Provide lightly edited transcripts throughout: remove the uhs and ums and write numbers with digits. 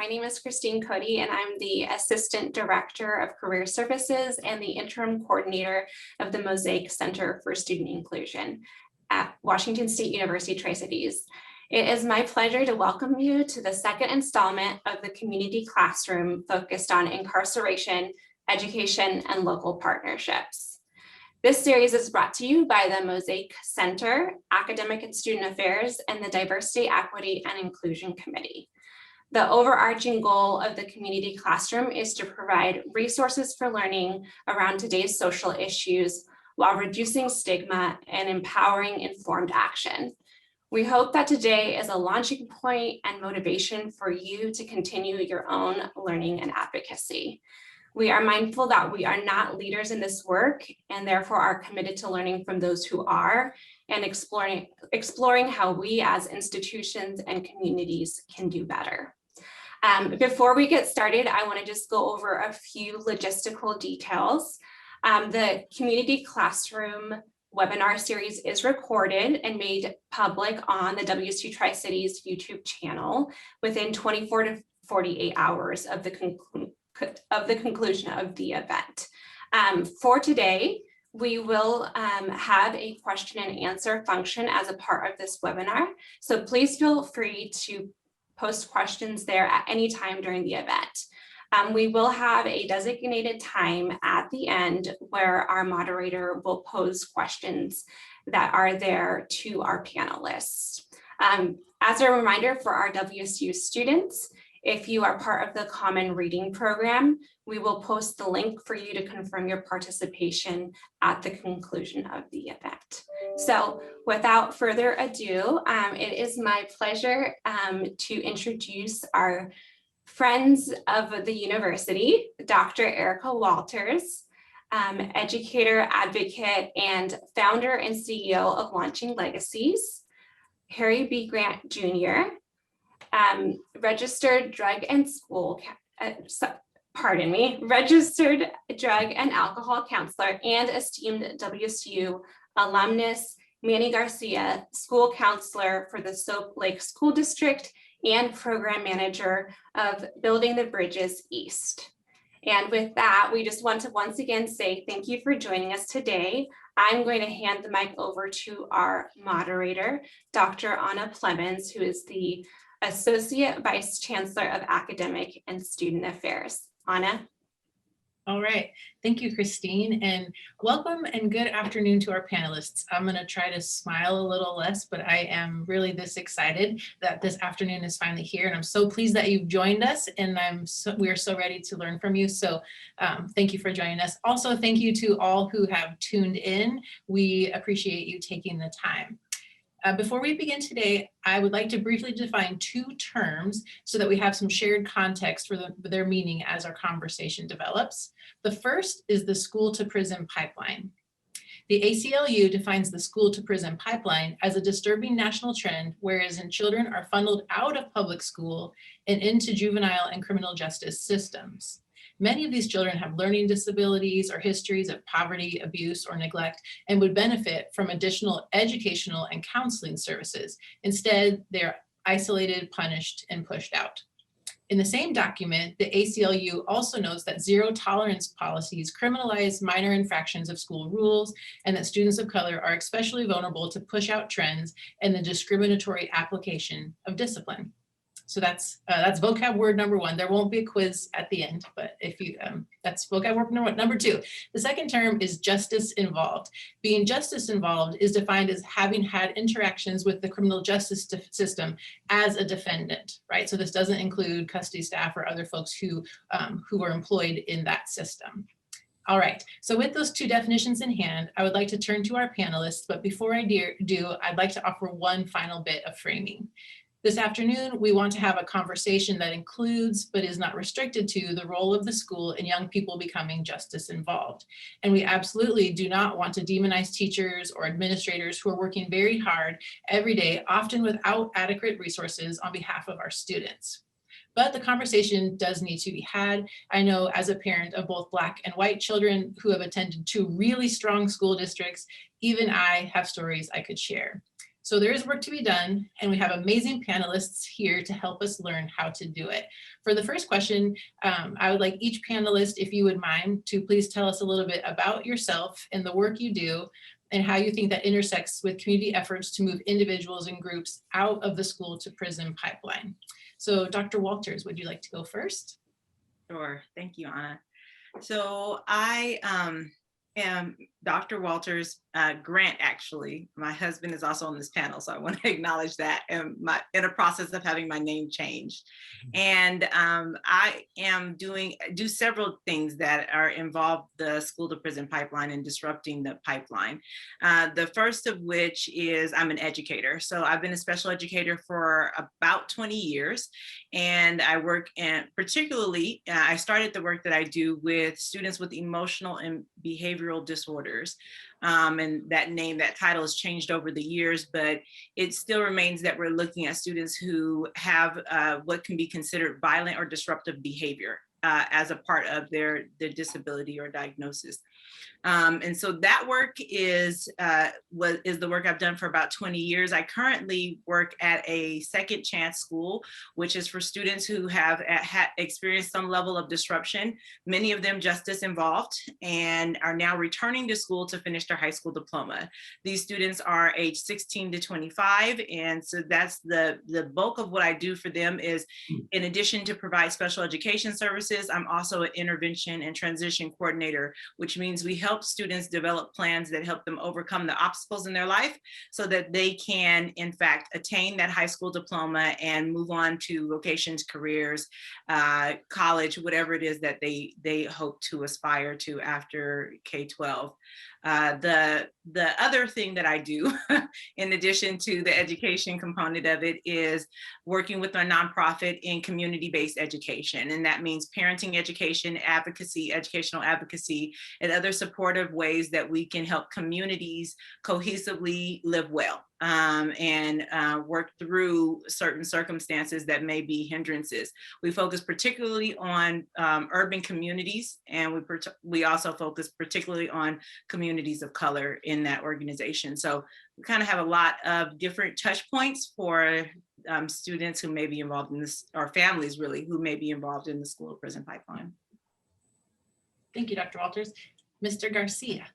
My name is Christine Cody, and I'm the Assistant Director of Career Services and the Interim Coordinator of the MOSAIC Center for Student Inclusion at Washington State University Tri-Cities. It is my pleasure to welcome you to the second installment of the Community Classroom focused on incarceration, education, and local partnerships. This series is brought to you by the MOSAIC Center, Academic and Student Affairs, and the Diversity, Equity, and Inclusion Committee. The overarching goal of the Community Classroom is to provide resources for learning around today's social issues while reducing stigma and empowering informed action. We hope that today is a launching point and motivation for you to continue your own learning and advocacy. We are mindful that we are not leaders in this work and therefore are committed to learning from those who are and exploring how we as institutions and communities can do better. Before we get started, I want to just go over a few logistical details. The Community Classroom webinar series is recorded and made public on the WSU Tri-Cities YouTube channel within 24 to 48 hours of the conclusion of the event. For today, we will have a question and answer function as a part of this webinar. So please feel free to post questions there at any time during the event. We will have a designated time at the end where our moderator will pose questions that are there to our panelists. As a reminder for our WSU students, if you are part of the Common Reading program, we will post the link for you to confirm your participation at the conclusion of the event. So without further ado, it is my pleasure to introduce our friends of the university, Dr. Erica Walters, educator, advocate, and founder and CEO of Launching Legacies, Harry B. Grant Jr., registered drug and alcohol counselor and esteemed WSU alumnus, Manny Garcia, school counselor for the Soap Lake School District and program manager of Building the Bridges East. And with that, we just want to once again say thank you for joining us today. I'm going to hand the mic over to our moderator, Dr. Anna Plemons, who is the Associate Vice Chancellor of Academic and Student Affairs. Anna. All right, thank you, Christine, and welcome and good afternoon to our panelists. I'm going to try to smile a little less, but I am really this excited that this afternoon is finally here, and I'm so pleased that you've joined us, and we are so ready to learn from you. So thank you for joining us. Also, thank you to all who have tuned in. We appreciate you taking the time. Before we begin today, I would like to briefly define two terms so that we have some shared context for their meaning as our conversation develops. The first is the school to prison pipeline. The ACLU defines the school to prison pipeline as a disturbing national trend wherein children are funneled out of public school and into juvenile and criminal justice systems. Many of these children have learning disabilities or histories of poverty, abuse, or neglect, and would benefit from additional educational and counseling services. Instead, they're isolated, punished, and pushed out. In the same document, the ACLU also notes that zero tolerance policies criminalize minor infractions of school rules, and that students of color are especially vulnerable to push out trends and the discriminatory application of discipline. So that's vocab word number one. There won't be a quiz at the end, but if you that's vocab word number two. The second term is justice involved. Being justice involved is defined as having had interactions with the criminal justice system as a defendant, right? So this doesn't include custody staff or other folks who are employed in that system. All right, so with those two definitions in hand, I would like to turn to our panelists, but before I do, I'd like to offer one final bit of framing. This afternoon, we want to have a conversation that includes, but is not restricted to, the role of the school in young people becoming justice involved. And we absolutely do not want to demonize teachers or administrators who are working very hard every day, often without adequate resources on behalf of our students. But the conversation does need to be had. I know as a parent of both Black and white children who have attended two really strong school districts, even I have stories I could share. So there is work to be done, and we have amazing panelists here to help us learn how to do it. For the first question, I would like each panelist, if you would mind, to please tell us a little bit about yourself and the work you do and how you think that intersects with community efforts to move individuals and groups out of the school to prison pipeline. So Dr. Walters, would you like to go first? Sure, thank you, Anna. So I am Dr. Walters Grant, actually. My husband is also on this panel, so I want to acknowledge that. And in a process of having my name changed. And I am do several things that are involved the school to prison pipeline and disrupting the pipeline. The first of which is I'm an educator. So I've been a special educator for about 20 years. And I work in particularly, I started the work that I do with students with emotional and behavioral disorders. And that title has changed over the years, but it still remains that we're looking at students who have what can be considered violent or disruptive behavior as a part of their disability or diagnosis. And so that work is the work I've done for about 20 years. I currently work at a second chance school, which is for students who have experienced some level of disruption, many of them justice involved, and are now returning to school to finish their high school diploma. These students are age 16 to 25. And so that's the bulk of what I do for them is, in addition to provide special education services, I'm also an intervention and transition coordinator, which means we help students develop plans that help them overcome the obstacles in their life so that they can, in fact, attain that high school diploma and move on to vocations, careers, college, whatever it is that they hope to aspire to after K-12. The other thing that I do, in addition to the education component of it, is working with our nonprofit in community-based education. And that means parenting education, advocacy, educational advocacy, and other supportive ways that we can help communities cohesively live well and work through certain circumstances that may be hindrances. We focus particularly on urban communities, and we also focus particularly on communities of color in that organization. So we kind of have a lot of different touch points for students who may be involved in this, or families really, who may be involved in the school to prison pipeline. Thank you, Dr. Walters. Mr. Garcia.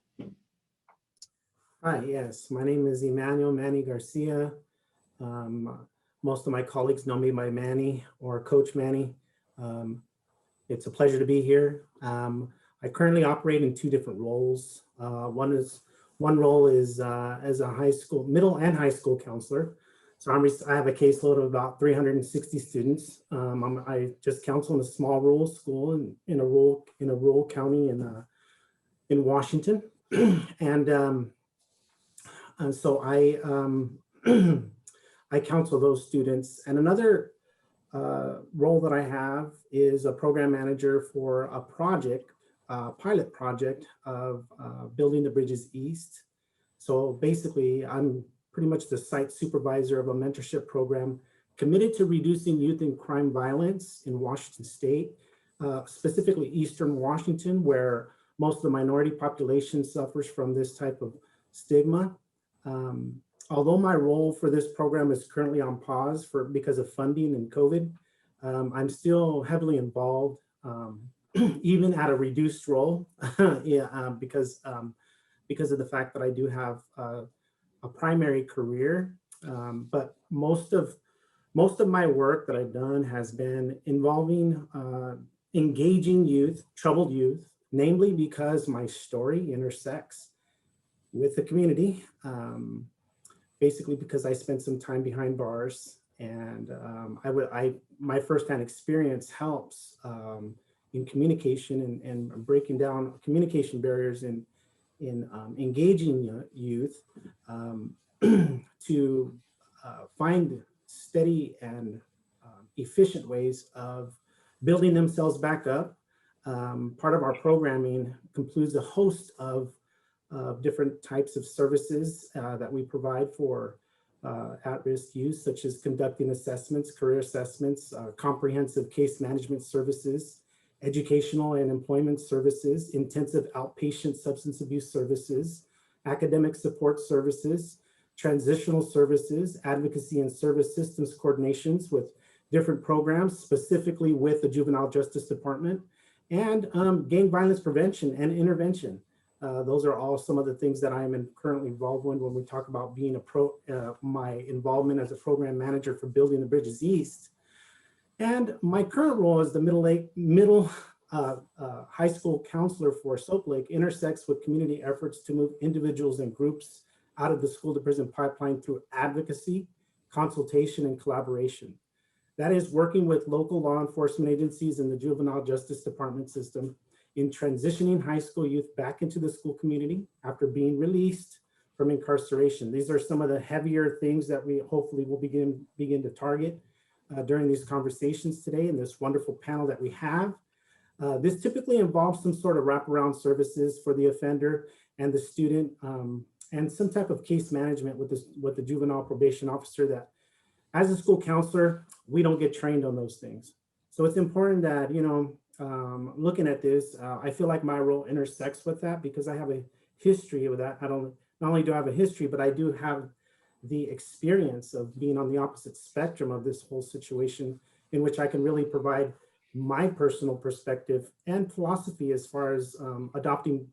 Hi, yes, my name is Emmanuel Manny Garcia. Most of my colleagues know me by Manny or Coach Manny. It's a pleasure to be here. I currently operate in two different roles. One role is as a middle and high school counselor. So I have a caseload of about 360 students. I just counsel in a small rural school in a rural county in Washington, and so I counsel those students. And another role that I have is a program manager for a pilot project of building the bridges east. So basically, I'm pretty much the site supervisor of a mentorship program committed to reducing youth and crime violence in Washington State, specifically Eastern Washington, where most of the minority population suffers from this type of stigma. Although my role for this program is currently on pause because of funding and COVID, I'm still heavily involved, even at a reduced role, because of the fact that I do have a primary career. But most of my work that I've done has been involving engaging youth, troubled youth, namely because my story intersects with the community, basically because I spent some time behind bars, and my firsthand experience helps in communication and breaking down communication barriers in engaging youth to find steady and efficient ways of building themselves back up. Part of our programming includes a host of different types of services that we provide for at-risk youth, such as conducting assessments, career assessments, comprehensive case management services, educational and employment services, intensive outpatient substance abuse services, academic support services, transitional services, advocacy and service systems coordinations with different programs, specifically with the Juvenile Justice Department, and gang violence prevention and intervention. Those are all some of the things that I am currently involved in when we talk about being my involvement as a program manager for Building the Bridges East. And my current role as the middle high school counselor for Soap Lake intersects with community efforts to move individuals and groups out of the school to prison pipeline through advocacy, consultation, and collaboration. That is working with local law enforcement agencies and the Juvenile Justice Department system in transitioning high school youth back into the school community after being released from incarceration. These are some of the heavier things that we hopefully will begin to target during these conversations today and this wonderful panel that we have. This typically involves some sort of wraparound services for the offender and the student, and some type of case management with the juvenile probation officer that, as a school counselor, we don't get trained on those things. So it's important that, looking at this, I feel like my role intersects with that because I have a history with that. Not only do I have a history, but I do have the experience of being on the opposite spectrum of this whole situation, in which I can really provide my personal perspective and philosophy as far as adopting,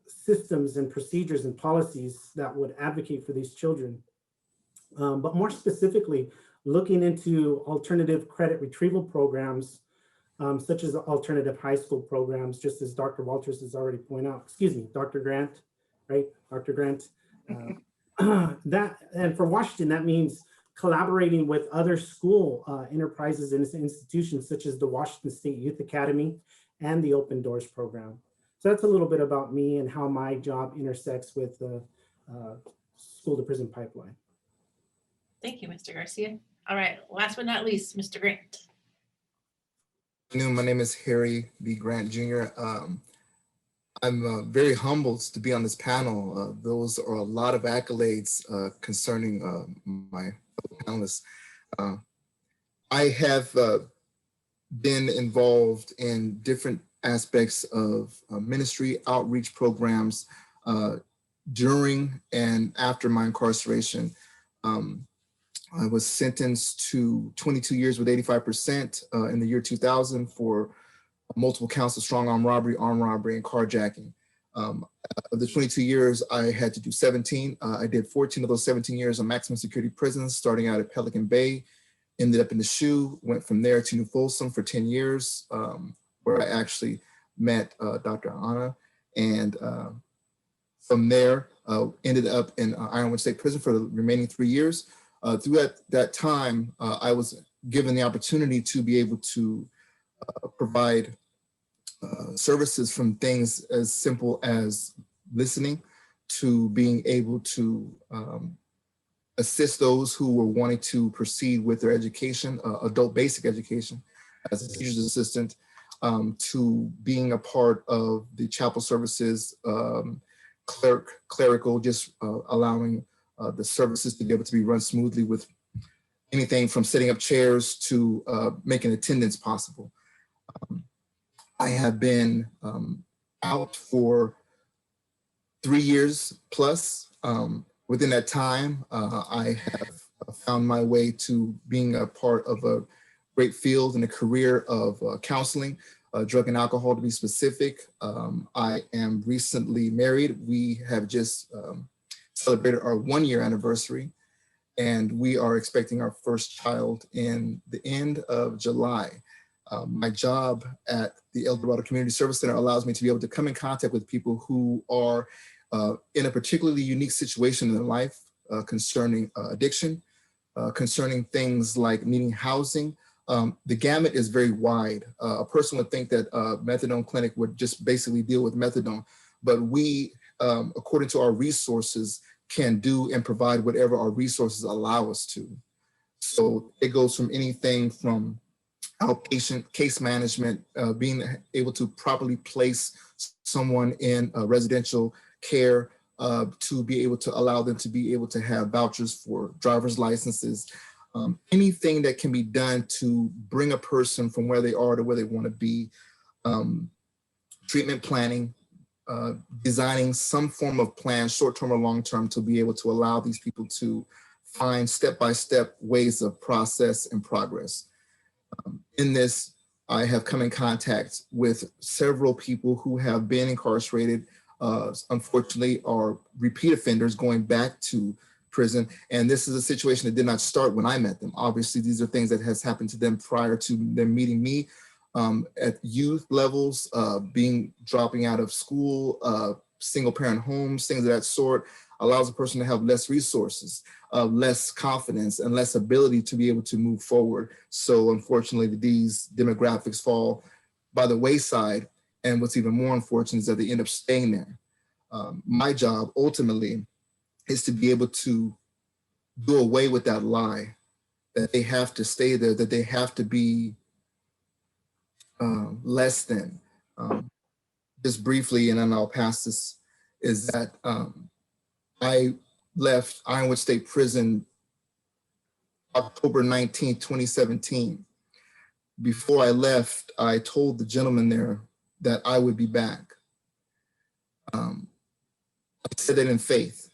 systems and procedures and policies that would advocate for these children. But more specifically, looking into alternative credit retrieval programs, such as alternative high school programs, just as Dr. Walters has already pointed out, Dr. Grant, right? Dr. Grant. And for Washington, that means collaborating with other school enterprises and institutions, such as the Washington State Youth Academy and the Open Doors program. So that's a little bit about me and how my job intersects with the school to prison pipeline. Thank you, Mr. Garcia. All right, last but not least, Mr. Grant. Good afternoon. My name is Harry B. Grant Jr. I'm very humbled to be on this panel. Those are a lot of accolades concerning my panelists. I have been involved in different aspects of ministry outreach programs during and after my incarceration. I was sentenced to 22 years with 85% in the year 2000 for multiple counts of strong armed robbery, and carjacking. Of the 22 years, I had to do 17. I did 14 of those 17 years in maximum security prisons, starting out at Pelican Bay, ended up in the SHU, went from there to New Folsom for 10 years, where I actually met Dr. Anna. And from there, ended up in Ironwood State Prison for the remaining 3 years. Throughout that time, I was given the opportunity to be able to provide services, from things as simple as listening to being able to assist those who were wanting to proceed with their education, adult basic education, as a teacher's assistant, to being a part of the chapel services, clerical, just allowing the services to be able to be run smoothly, with anything from setting up chairs to making attendance possible. I have been out for 3 years plus. Within that time, I have found my way to being a part of a great field and a career of counseling, drug and alcohol to be specific. I am recently married. We have just celebrated our 1-year anniversary, and we are expecting our first child in the end of July. My job at the El Dorado Community Service Center allows me to be able to come in contact with people who are in a particularly unique situation in their life concerning addiction, concerning things like needing housing. The gamut is very wide. A person would think that a methadone clinic would just basically deal with methadone, but we, according to our resources, can do and provide whatever our resources allow us to. So it goes from anything from outpatient case management, being able to properly place someone in residential care, to be able to allow them to be able to have vouchers for driver's licenses, anything that can be done to bring a person from where they are to where they want to be, treatment planning, designing some form of plan, short-term or long-term, to be able to allow these people to find step-by-step ways of process and progress. In this, I have come in contact with several people who have been incarcerated, unfortunately, are repeat offenders going back to prison. And this is a situation that did not start when I met them. Obviously, these are things that has happened to them prior to them meeting me. At youth levels, dropping out of school, single parent homes, things of that sort, allows a person to have less resources, less confidence, and less ability to be able to move forward. So unfortunately, these demographics fall by the wayside. And what's even more unfortunate is that they end up staying there. My job ultimately is to be able to do away with that lie that they have to stay there, that they have to be less than. Just briefly, and then I'll pass this, is that I left Ironwood State Prison October 19, 2017. Before I left, I told the gentleman there that I would be back. I said that in faith.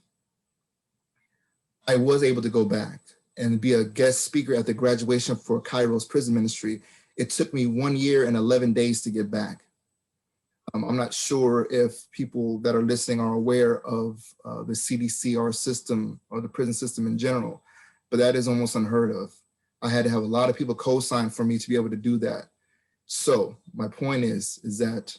I was able to go back and be a guest speaker at the graduation for Cairo's prison ministry. It took me 1 year and 11 days to get back. I'm not sure if people that are listening are aware of the CDCR system or the prison system in general, but that is almost unheard of. I had to have a lot of people co-sign for me to be able to do that. So my point is that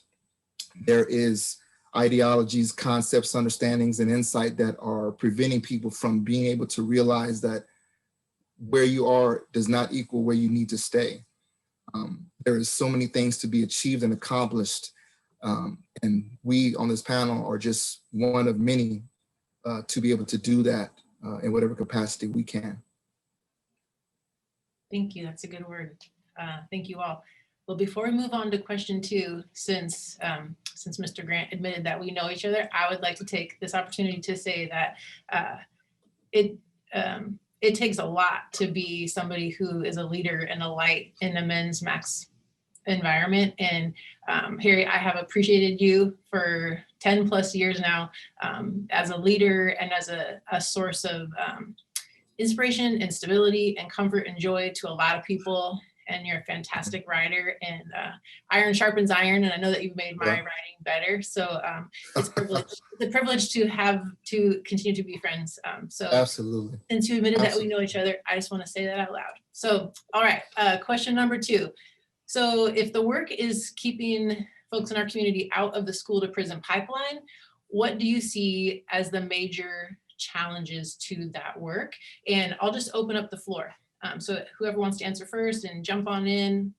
there is ideologies, concepts, understandings, and insight that are preventing people from being able to realize that where you are does not equal where you need to stay. There is so many things to be achieved and accomplished. And we on this panel are just one of many to be able to do that in whatever capacity we can. Thank you. That's a good word. Thank you all. Well, before we move on to question 2, since Mr. Grant admitted that we know each other, I would like to take this opportunity to say that it takes a lot to be somebody who is a leader and a light in a men's max environment. And Harry, I have appreciated you for 10 plus years now as a leader and as a source of inspiration and stability and comfort and joy to a lot of people. And you're a fantastic writer, and iron sharpens iron. And I know that you've made my writing better. So it's a privilege to continue to be friends. So absolutely. Since you admitted that we know each other, I just want to say that out loud. So, all right, question number 2. So if the work is keeping folks in our community out of the school to prison pipeline, what do you see as the major challenges to that work? And I'll just open up the floor. So whoever wants to answer first and jump on in,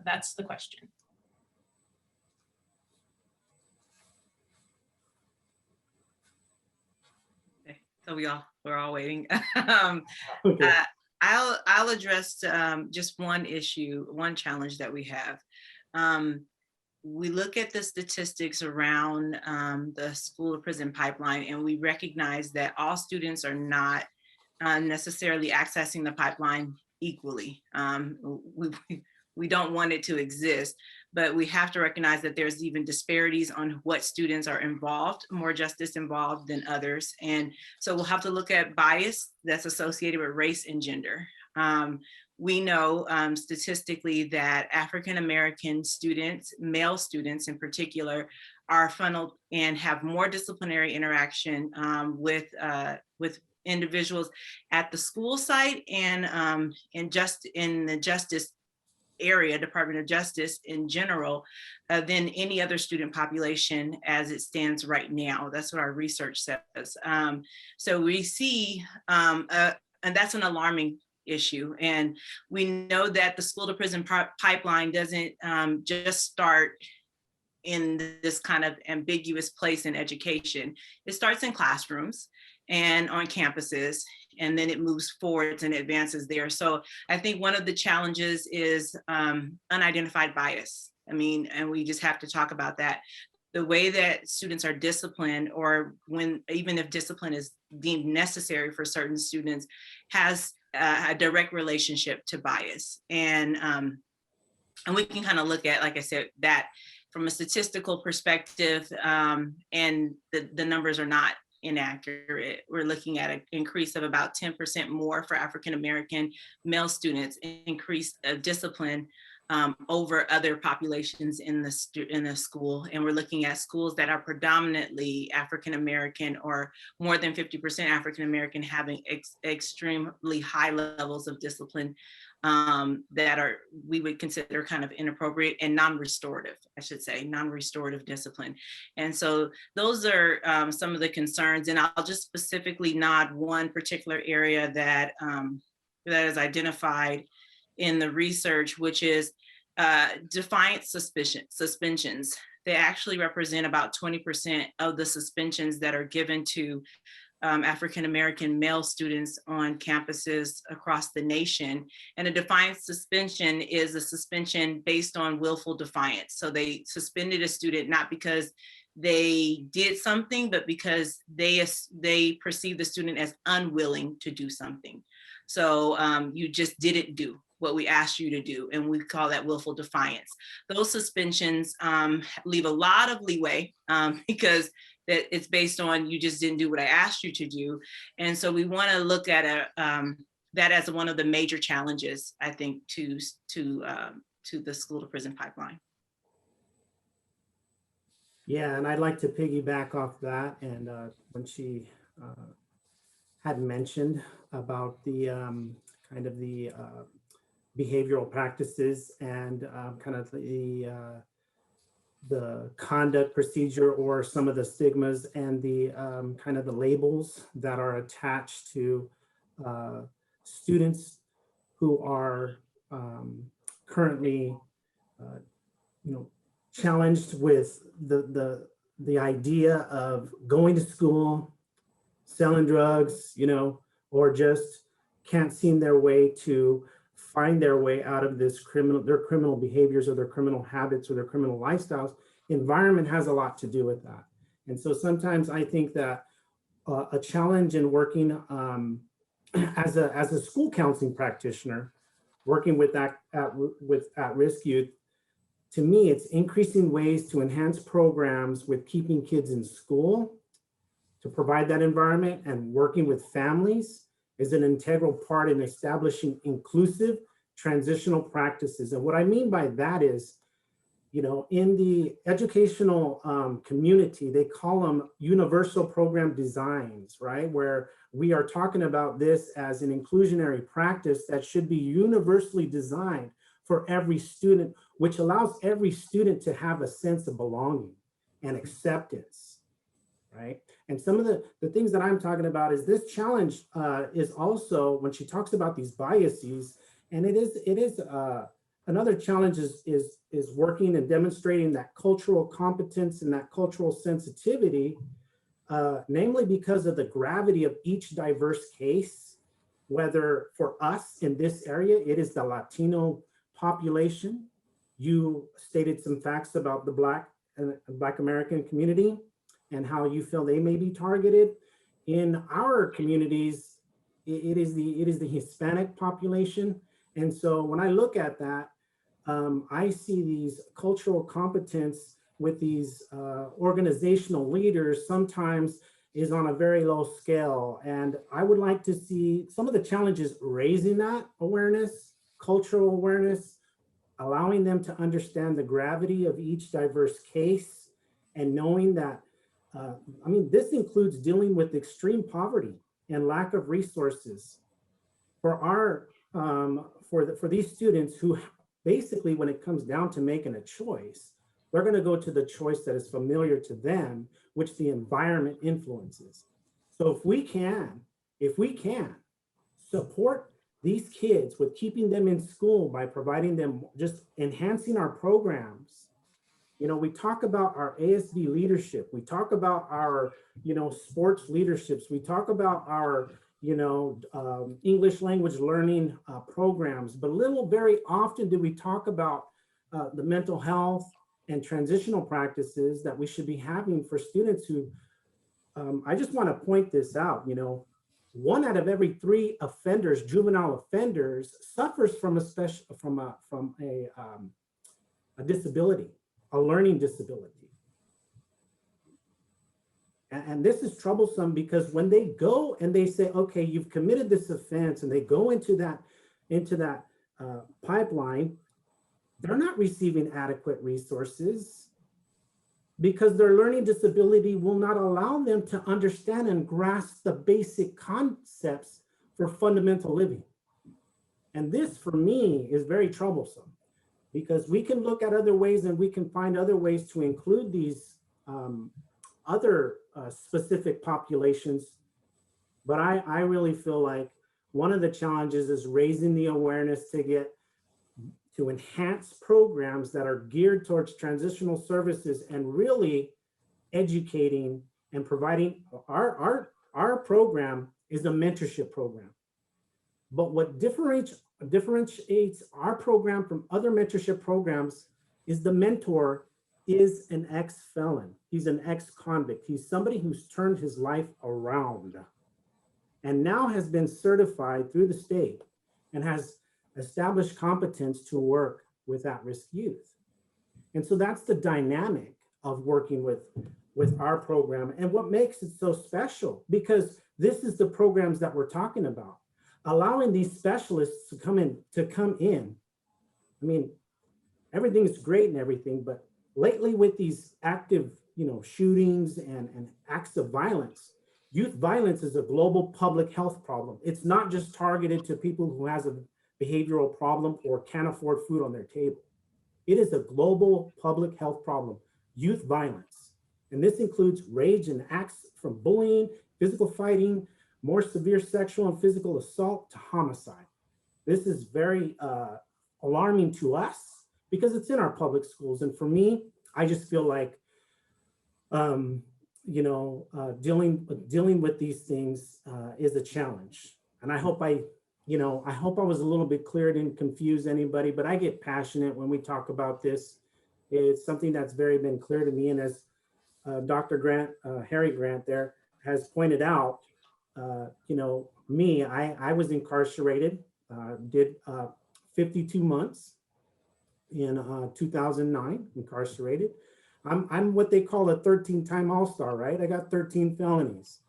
that's the question. Okay, so we're all waiting. Okay. I'll address just one issue, one challenge that we have. We look at the statistics around the school to prison pipeline, and we recognize that all students are not necessarily accessing the pipeline equally. We don't want it to exist, but we have to recognize that there's even disparities on what students are involved, more justice involved than others. And so we'll have to look at bias that's associated with race and gender. We know statistically that African-American students, male students in particular, are funneled and have more disciplinary interaction with individuals at the school site and just in the justice area, Department of Justice in general, than any other student population as it stands right now. That's what our research says. So we see, and that's an alarming issue. And we know that the school to prison pipeline doesn't just start in this kind of ambiguous place in education. It starts in classrooms and on campuses, and then it moves forwards and advances there. So I think one of the challenges is unidentified bias. I mean, and we just have to talk about that. The way that students are disciplined, or even if discipline is deemed necessary for certain students, has a direct relationship to bias. And we can kind of look at, like I said, that from a statistical perspective, and the numbers are not inaccurate. We're looking at an increase of about 10% more for African-American male students, increase of discipline over other populations in the school. And we're looking at schools that are predominantly African-American or more than 50% African-American having extremely high levels of discipline that we would consider kind of inappropriate and non-restorative, I should say, non-restorative discipline. And so those are some of the concerns. And I'll just specifically nod one particular area that is identified in the research, which is defiant suspensions. They actually represent about 20% of the suspensions that are given to African-American male students on campuses across the nation. And a defiant suspension is a suspension based on willful defiance. So they suspended a student not because they did something, but because they perceive the student as unwilling to do something. So you just didn't do what we asked you to do, and we call that willful defiance. Those suspensions leave a lot of leeway because that it's based on you just didn't do what I asked you to do. And so we want to look at that as one of the major challenges, I think, to the school to prison pipeline. Yeah, and I'd like to piggyback off that. And when she had mentioned about the kind of the behavioral practices and kind of the conduct procedure or some of the stigmas and the kind of the labels that are attached to students who are currently, challenged with the idea of going to school, selling drugs, or just can't seem their way to find their way out of their criminal behaviors or their criminal habits or their criminal lifestyles. Environment has a lot to do with that. And so sometimes I think that a challenge in working as a school counseling practitioner, working with at-risk youth, to me, it's increasing ways to enhance programs with keeping kids in school, to provide that environment, and working with families is an integral part in establishing inclusive transitional practices. And what I mean by that is, in the educational community, they call them universal program designs, right? Where we are talking about this as an inclusionary practice that should be universally designed for every student, which allows every student to have a sense of belonging and acceptance, right? And some of the things that I'm talking about is this challenge is also when she talks about these biases, and it is another challenge is working and demonstrating that cultural competence and that cultural sensitivity, namely because of the gravity of each diverse case, whether for us in this area, it is the Latino population. You stated some facts about the Black American community and how you feel they may be targeted. In our communities, it is the Hispanic population. And so when I look at that, I see these cultural competence with these organizational leaders sometimes is on a very low scale. And I would like to see some of the challenges raising that awareness, cultural awareness, allowing them to understand the gravity of each diverse case, and knowing that this includes dealing with extreme poverty and lack of resources for these students who basically, when it comes down to making a choice, they're going to go to the choice that is familiar to them, which the environment influences. So if we can support these kids with keeping them in school by providing them, just enhancing our programs. We talk about our ASB leadership. We talk about our, sports leaderships. We talk about our, English language learning programs, but very often do we talk about the mental health and transitional practices that we should be having for students who, I just want to point this out, 1 out of every 3 offenders, juvenile offenders, suffers from a disability. a learning disability. And this is troublesome because when they go and they say, okay, you've committed this offense, and they go into that pipeline, they're not receiving adequate resources because their learning disability will not allow them to understand and grasp the basic concepts for fundamental living. And this, for me, is very troublesome because we can look at other ways and we can find other ways to include these other specific populations. But I really feel like one of the challenges is raising the awareness to enhance programs that are geared towards transitional services and really educating and providing. Our program is a mentorship program. But what differentiates our program from other mentorship programs is the mentor is an ex-felon. He's an ex-convict. He's somebody who's turned his life around and now has been certified through the state and has established competence to work with at-risk youth. And so that's the dynamic of working with our program and what makes it so special, because this is the programs that we're talking about, allowing these specialists to come in. I mean, everything is great and everything, but lately with these active, shootings and acts of violence, youth violence is a global public health problem. It's not just targeted to people who has a behavioral problem or can't afford food on their table. It is a global public health problem, youth violence. And this includes rage and acts from bullying, physical fighting, more severe sexual and physical assault to homicide. This is very alarming to us because it's in our public schools. And for me, I just feel like, dealing with these things is a challenge. And I hope I was a little bit clear, didn't confuse anybody, but I get passionate when we talk about this. It's something that's been clear to me. And as Dr. Grant, Harry Grant there has pointed out, I was incarcerated, did 52 months in 2009, incarcerated. I'm what they call a 13-time all-star, right? I got 13 felonies.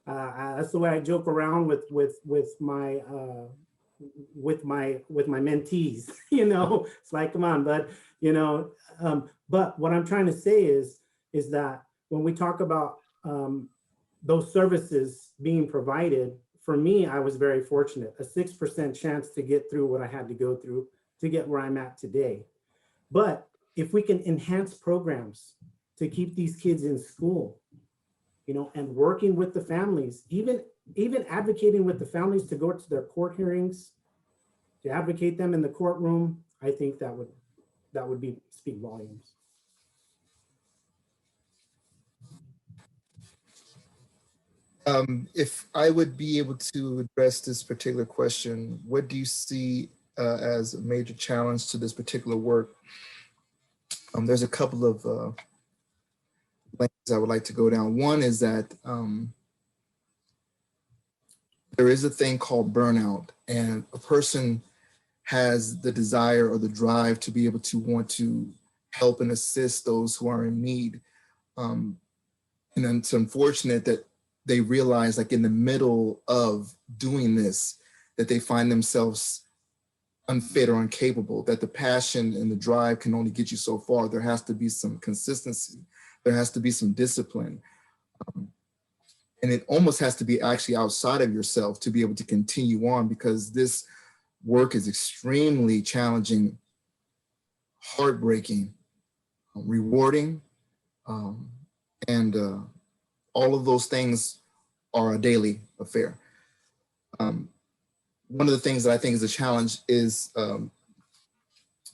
That's the way I joke around with my mentees. It's like, come on, bud. But what I'm trying to say is that when we talk about those services being provided, for me, I was very fortunate, a 6% chance to get through what I had to go through to get where I'm at today. But if we can enhance programs to keep these kids in school, and working with the families, even advocating with the families to go to their court hearings, to advocate them in the courtroom, I think that would speak volumes. If I would be able to address this particular question, what do you see as a major challenge to this particular work? There's a couple of lanes I would like to go down. One is that there is a thing called burnout, and a person has the desire or the drive to be able to want to help and assist those who are in need. And it's unfortunate that they realize, like in the middle of doing this, that they find themselves unfit or incapable, that the passion and the drive can only get you so far. There has to be some consistency. There has to be some discipline. And it almost has to be actually outside of yourself to be able to continue on, because this work is extremely challenging, heartbreaking, rewarding, and all of those things are a daily affair. One of the things that I think is a challenge is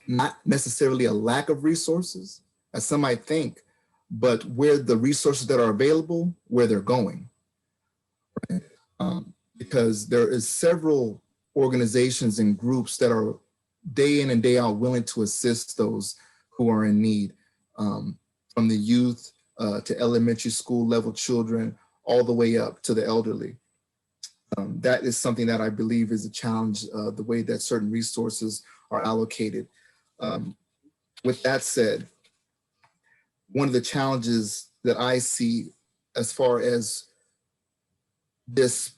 not necessarily a lack of resources, as some might think, but where the resources that are available, where they're going. Right? Because there is several organizations and groups that are day in and day out willing to assist those who are in need, from the youth to elementary school level children, all the way up to the elderly. That is something that I believe is a challenge, the way that certain resources are allocated. With that said, one of the challenges that I see as far as this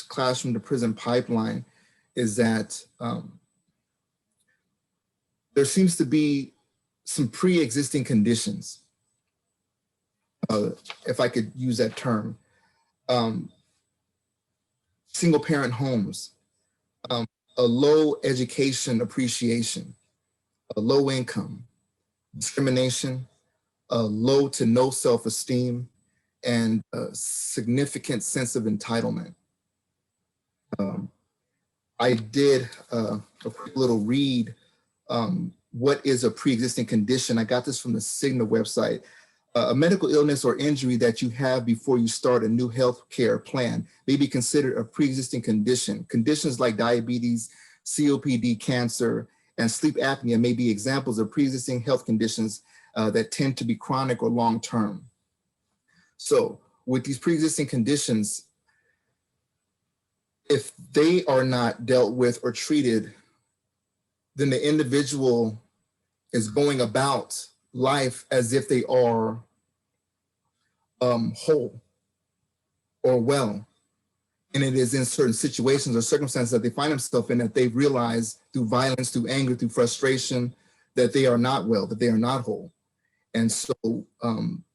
classroom to prison pipeline is that there seems to be some pre-existing conditions, if I could use that term. Single parent homes, a low education appreciation, a low income, discrimination, a low to no self-esteem, and a significant sense of entitlement. I did a quick little read. What is a pre-existing condition? I got this from the Cigna website. A medical illness or injury that you have before you start a new health care plan may be considered a pre-existing condition. Conditions like diabetes, COPD, cancer, and sleep apnea may be examples of pre-existing health conditions that tend to be chronic or long-term. So with these pre-existing conditions, if they are not dealt with or treated, then the individual is going about life as if they are whole or well. And it is in certain situations or circumstances that they find themselves in that they realize through violence, through anger, through frustration, that they are not well, that they are not whole. And so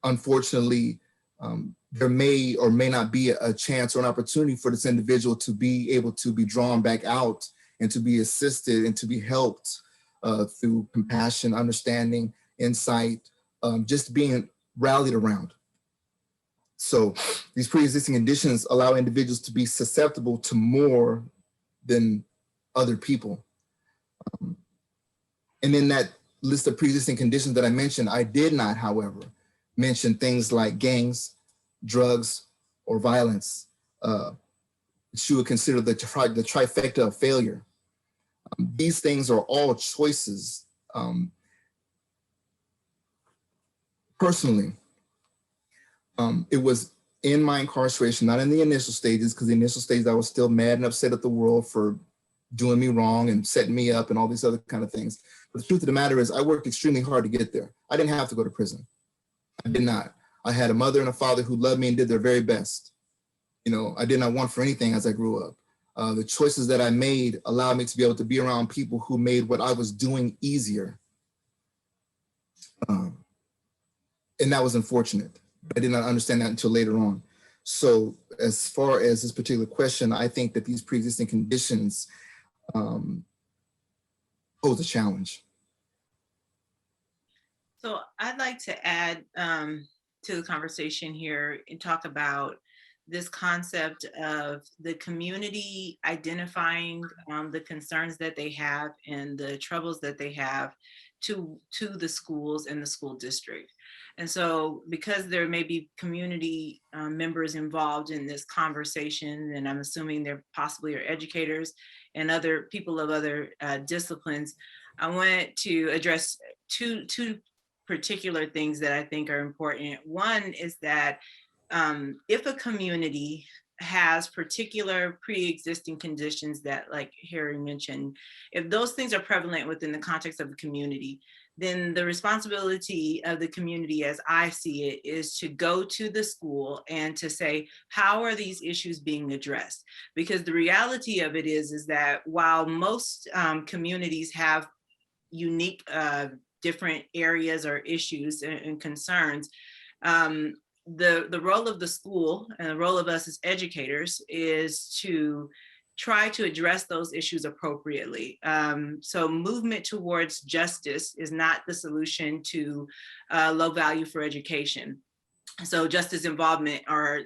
unfortunately, there may or may not be a chance or an opportunity for this individual to be able to be drawn back out and to be assisted and to be helped through compassion, understanding, insight, just being rallied around. So these pre-existing conditions allow individuals to be susceptible to more than other people. And in that list of pre-existing conditions that I mentioned, I did not, however, mention things like gangs, drugs, or violence, which you would consider the trifecta of failure. These things are all choices. Personally, it was in my incarceration, not in the initial stages, because the initial stages I was still mad and upset at the world for doing me wrong and setting me up and all these other kind of things. But the truth of the matter is I worked extremely hard to get there. I didn't have to go to prison. I did not. I had a mother and a father who loved me and did their very best. You know, I did not want for anything as I grew up. The choices that I made allowed me to be able to be around people who made what I was doing easier. And that was unfortunate. I did not understand that until later on. So as far as this particular question, I think that these pre-existing conditions pose a challenge. So I'd like to add to the conversation here and talk about this concept of the community identifying the concerns that they have and the troubles that they have to the schools and the school district. And so because there may be community members involved in this conversation, and I'm assuming there possibly are educators and other people of other disciplines, I want to address two particular things that I think are important. One is that if a community has particular pre-existing conditions that, like Harry mentioned, if those things are prevalent within the context of the community, then the responsibility of the community, as I see it, is to go to the school and to say, how are these issues being addressed? Because the reality of it is that while most communities have unique different areas or issues and concerns, the role of the school and the role of us as educators is to try to address those issues appropriately. So movement towards justice is not the solution to low value for education. So justice involvement or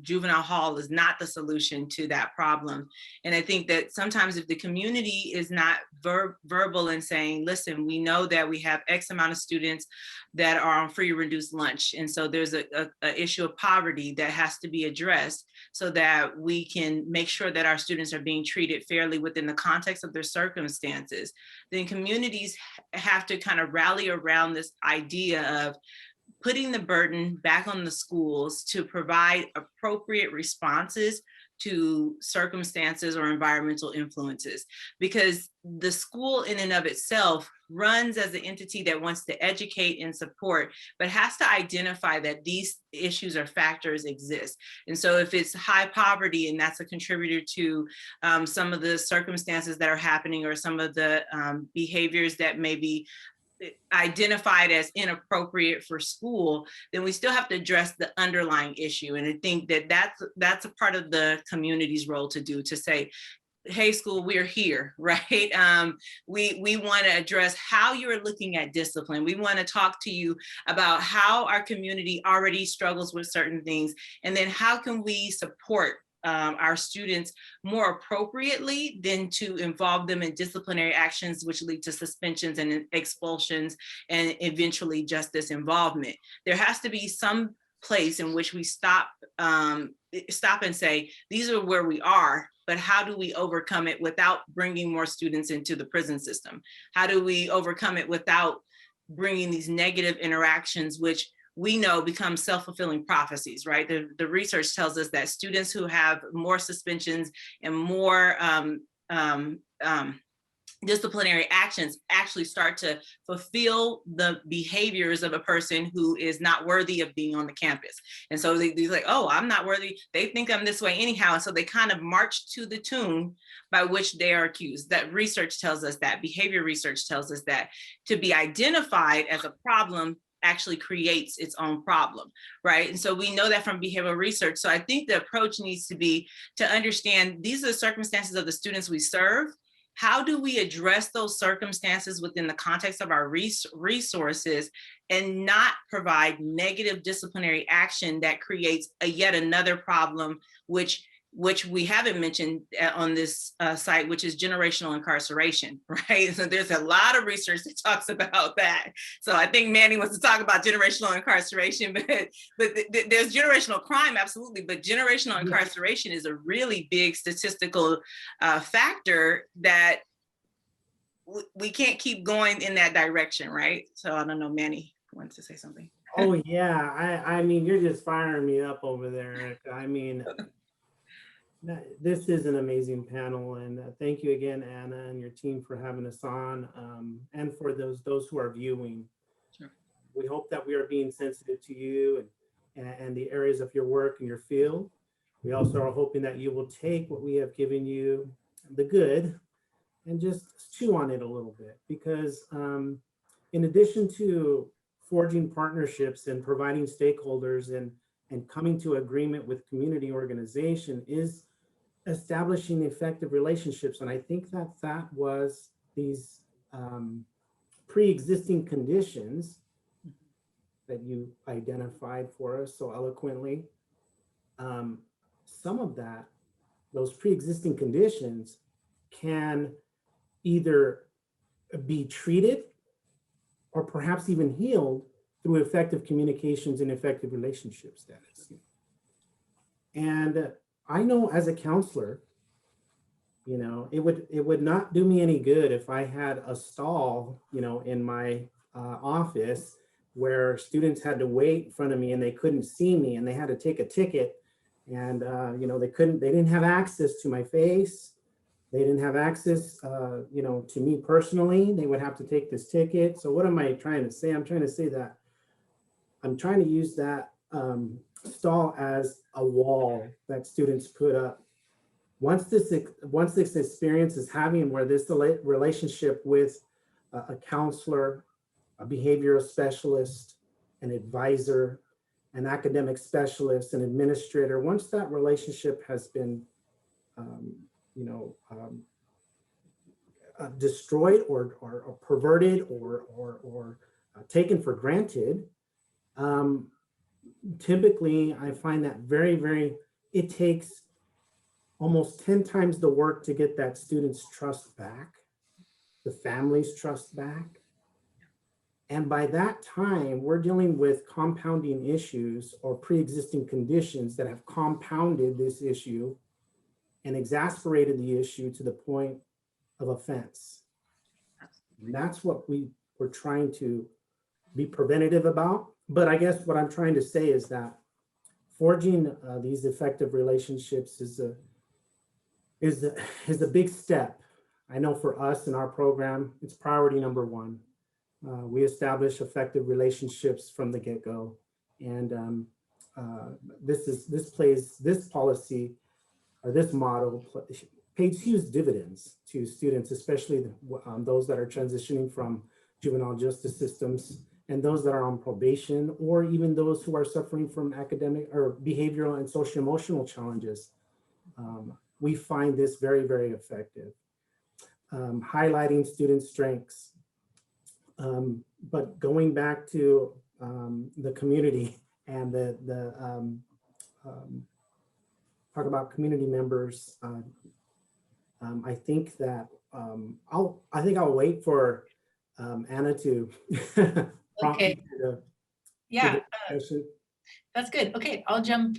juvenile hall is not the solution to that problem. And I think that sometimes if the community is not verbal in saying, listen, we know that we have X amount of students that are on free or reduced lunch. And so there's a issue of poverty that has to be addressed so that we can make sure that our students are being treated fairly within the context of their circumstances. Then communities have to kind of rally around this idea of putting the burden back on the schools to provide appropriate responses to circumstances or environmental influences, because the school in and of itself runs as an entity that wants to educate and support, but has to identify that these issues or factors exist. And so if it's high poverty and that's a contributor to some of the circumstances that are happening, or some of the behaviors that may be identified as inappropriate for school, then we still have to address the underlying issue. And I think that that's a part of the community's role to do, to say, hey, school, we're here, right? We want to address how you're looking at discipline. We want to talk to you about how our community already struggles with certain things, and then how can we support our students more appropriately than to involve them in disciplinary actions, which lead to suspensions and expulsions and eventually justice involvement. There has to be some place in which we stop and say, these are where we are, but how do we overcome it without bringing more students into the prison system? How do we overcome it without bringing these negative interactions, which we know become self-fulfilling prophecies, right? The research tells us that students who have more suspensions and more disciplinary actions actually start to fulfill the behaviors of a person who is not worthy of being on the campus. And so they're like, oh, I'm not worthy. They think I'm this way anyhow. And so they kind of march to the tune by which they are accused. That research tells us that, behavior research tells us that to be identified as a problem actually creates its own problem, right? And so we know that from behavioral research. So I think the approach needs to be to understand these are the circumstances of the students we serve. How do we address those circumstances within the context of our resources and not provide negative disciplinary action that creates yet another problem, which we haven't mentioned on this site, which is generational incarceration, right? So there's a lot of research that talks about that. So I think Manny wants to talk about generational incarceration, but there's generational crime, absolutely, but generational incarceration is a really big statistical factor that we can't keep going in that direction, right? So I don't know, Manny wants to say something. Oh yeah, I mean, you're just firing me up over there, Erica. I mean, this is an amazing panel, and thank you again, Anna, and your team for having us on, and for those who are viewing. Sure. We hope that we are being sensitive to you and the areas of your work and your field. We also are hoping that you will take what we have given you, the good, and just chew on it a little bit, because in addition to forging partnerships and providing stakeholders and coming to agreement with community organization is establishing effective relationships. And I think that was these pre-existing conditions that you identified for us so eloquently. Some of those pre-existing conditions can either be treated or perhaps even healed through effective communications and effective relationship status. And I know as a counselor, you know, it would not do me any good if I had a stall, you know, in my office where students had to wait in front of me and they couldn't see me and they had to take a ticket, and you know, they didn't have access to my face. They didn't have access, you know, to me personally. They would have to take this ticket. So what am I trying to say? I'm trying to say that I'm trying to use that stall as a wall that students put up. Once this experience is having, where this relationship with a counselor, a behavioral specialist, an advisor, an academic specialist, an administrator, once that relationship has been destroyed or perverted or taken for granted, typically I find that it takes almost 10 times the work to get that student's trust back, the family's trust back. And by that time, we're dealing with compounding issues or pre-existing conditions that have compounded this issue and exacerbated the issue to the point of offense. And that's what we're trying to be preventative about. But I guess what I'm trying to say is that forging these effective relationships is a big step I know for us in our program, it's priority number one. We establish effective relationships from the get-go. And this policy or this model pays huge dividends to students, especially those that are transitioning from juvenile justice systems and those that are on probation, or even those who are suffering from academic or behavioral and social emotional challenges. We find this very, very effective. Highlighting student strengths. But going back to the community and talk about community members, I think that I'll wait for Anna to prompt Okay. me to Yeah, the discussion. that's good. Okay, I'll jump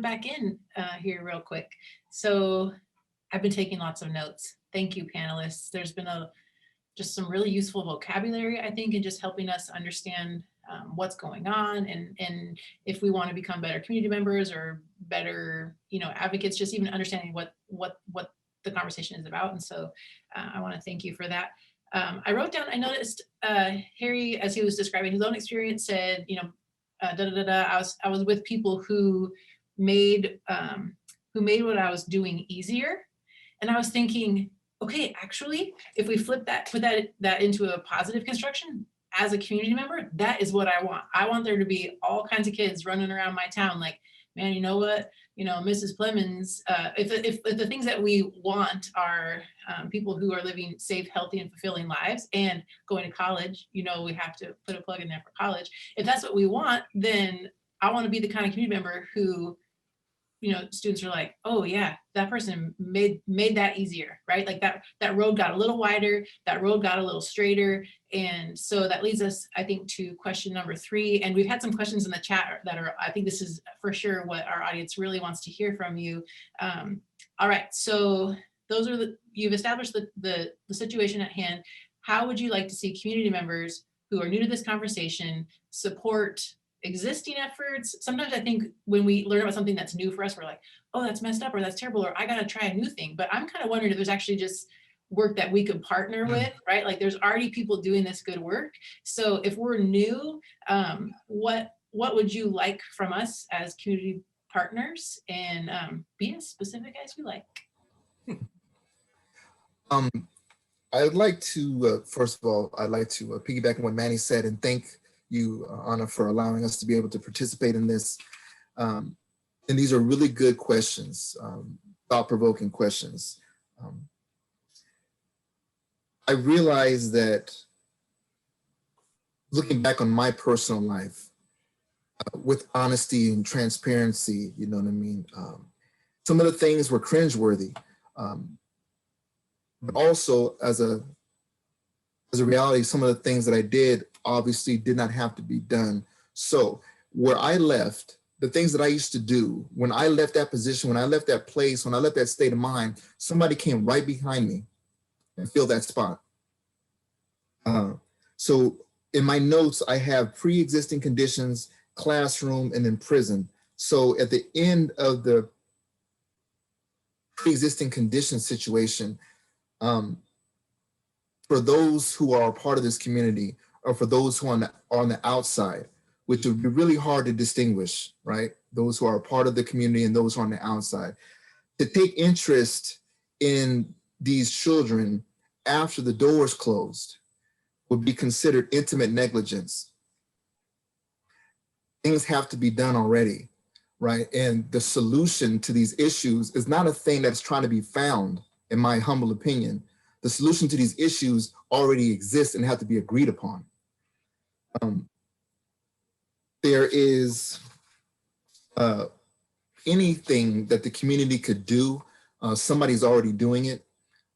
back in here real quick. So I've been taking lots of notes. Thank you, panelists. There's been just some really useful vocabulary, I think, in just helping us understand what's going on, and if we want to become better community members or better, advocates, just even understanding what the conversation is about. And so I want to thank you for that. I wrote down, I noticed Harry, as he was describing his own experience, said, I was with people who made what I was doing easier. And I was thinking, okay, actually, if we flip that, put that into a positive construction, as a community member, that is what I want. I want there to be all kinds of kids running around my town like, man, you know what? Mrs. Clemens, if the things that we want are people who are living safe, healthy, and fulfilling lives and going to college, we have to put a plug in there for college. If that's what we want, then I want to be the kind of community member who, students are like, oh yeah, that person made that easier, right? Like that road got a little wider, that road got a little straighter. And so that leads us, I think, to question number 3. And we've had some questions in the chat that are, I think this is for sure what our audience really wants to hear from you. All right, so those are you've established the situation at hand. How would you like to see community members who are new to this conversation support existing efforts? Sometimes I think when we learn about something that's new for us, we're like, oh, that's messed up, or that's terrible, or I got to try a new thing. But I'm kind of wondering if there's actually just work that we could partner with, right? Like there's already people doing this good work. So if we're new, what would you like from us as community partners? And be as specific as you like. I'd like to, first of all, I'd like to piggyback on what Manny said and thank you, Anna, for allowing us to be able to participate in this. And these are really good questions, thought-provoking questions. I realize that looking back on my personal life, with honesty and transparency, you know what I mean? Some of the things were cringeworthy, but also as a reality, some of the things that I did obviously did not have to be done. So where I left, the things that I used to do, when I left that position, when I left that place, when I left that state of mind, somebody came right behind me and filled that spot. So in my notes, I have pre-existing conditions, classroom, and then prison. So at the end of the pre-existing condition situation, for those who are a part of this community, or for those who are on the outside, which would be really hard to distinguish, right? Those who are a part of the community and those who are on the outside. To take interest in these children after the doors closed would be considered intimate negligence. Things have to be done already, right? And the solution to these issues is not a thing that's trying to be found, in my humble opinion. The solution to these issues already exists and have to be agreed upon. There is anything that the community could do, somebody's already doing it.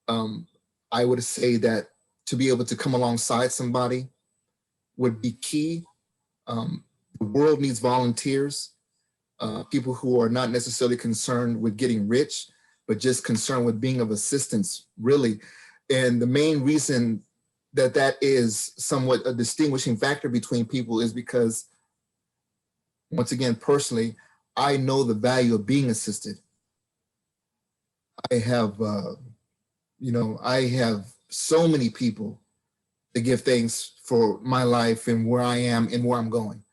I would say that to be able to come alongside somebody would be key. The world needs volunteers, people who are not necessarily concerned with getting rich, but just concerned with being of assistance, really. And the main reason that is somewhat a distinguishing factor between people is because, once again, personally, I know the value of being assisted. I have You know, I have so many people to give thanks for my life and where I am and where I'm going.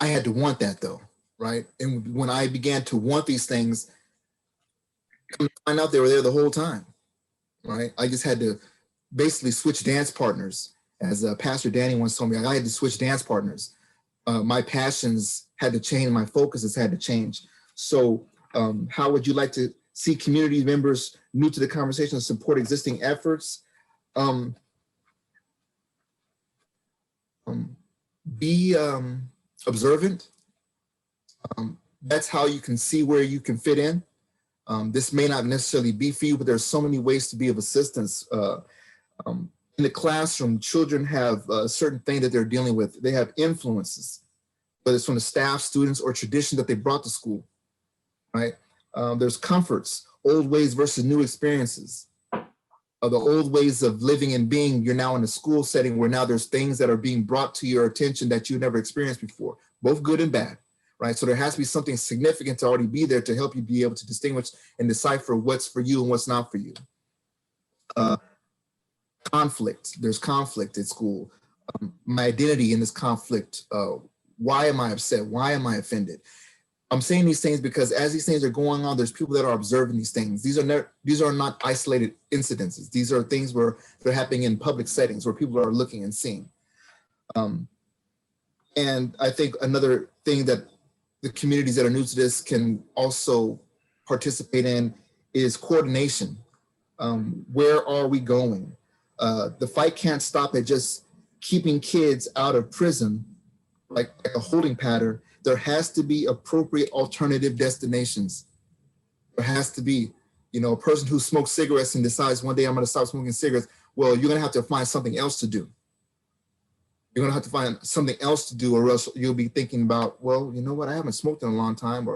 I had to want that though, right? And when I began to want these things, come to find out they were there the whole time, right? I just had to basically switch dance partners. As Pastor Danny once told me, I had to switch dance partners. My passions had to change, my focuses had to change. So how would you like to see community members new to the conversation support existing efforts? Be observant. That's how you can see where you can fit in. This may not necessarily be for you, but there's so many ways to be of assistance. In the classroom, children have a certain thing that they're dealing with. They have influences, whether it's from the staff, students, or tradition that they brought to school, right? There's comforts, old ways versus new experiences. The old ways of living and being, you're now in a school setting where now there's things that are being brought to your attention that you never experienced before, both good and bad, right? So there has to be something significant to already be there to help you be able to distinguish and decipher what's for you and what's not for you. Conflict, there's conflict at school. My identity in this conflict, why am I upset? Why am I offended? I'm saying these things because as these things are going on, there's people that are observing these things. These are not isolated incidences. These are things where they're happening in public settings where people are looking and seeing. And I think another thing that the communities that are new to this can also participate in is coordination. Where are we going? The fight can't stop at just keeping kids out of prison, like a holding pattern. There has to be appropriate alternative destinations. There has to be, you know, a person who smokes cigarettes and decides one day I'm going to stop smoking cigarettes. Well, you're going to have to find something else to do. You're going to have to find something else to do, or else you'll be thinking about, well, you know what, I haven't smoked in a long time,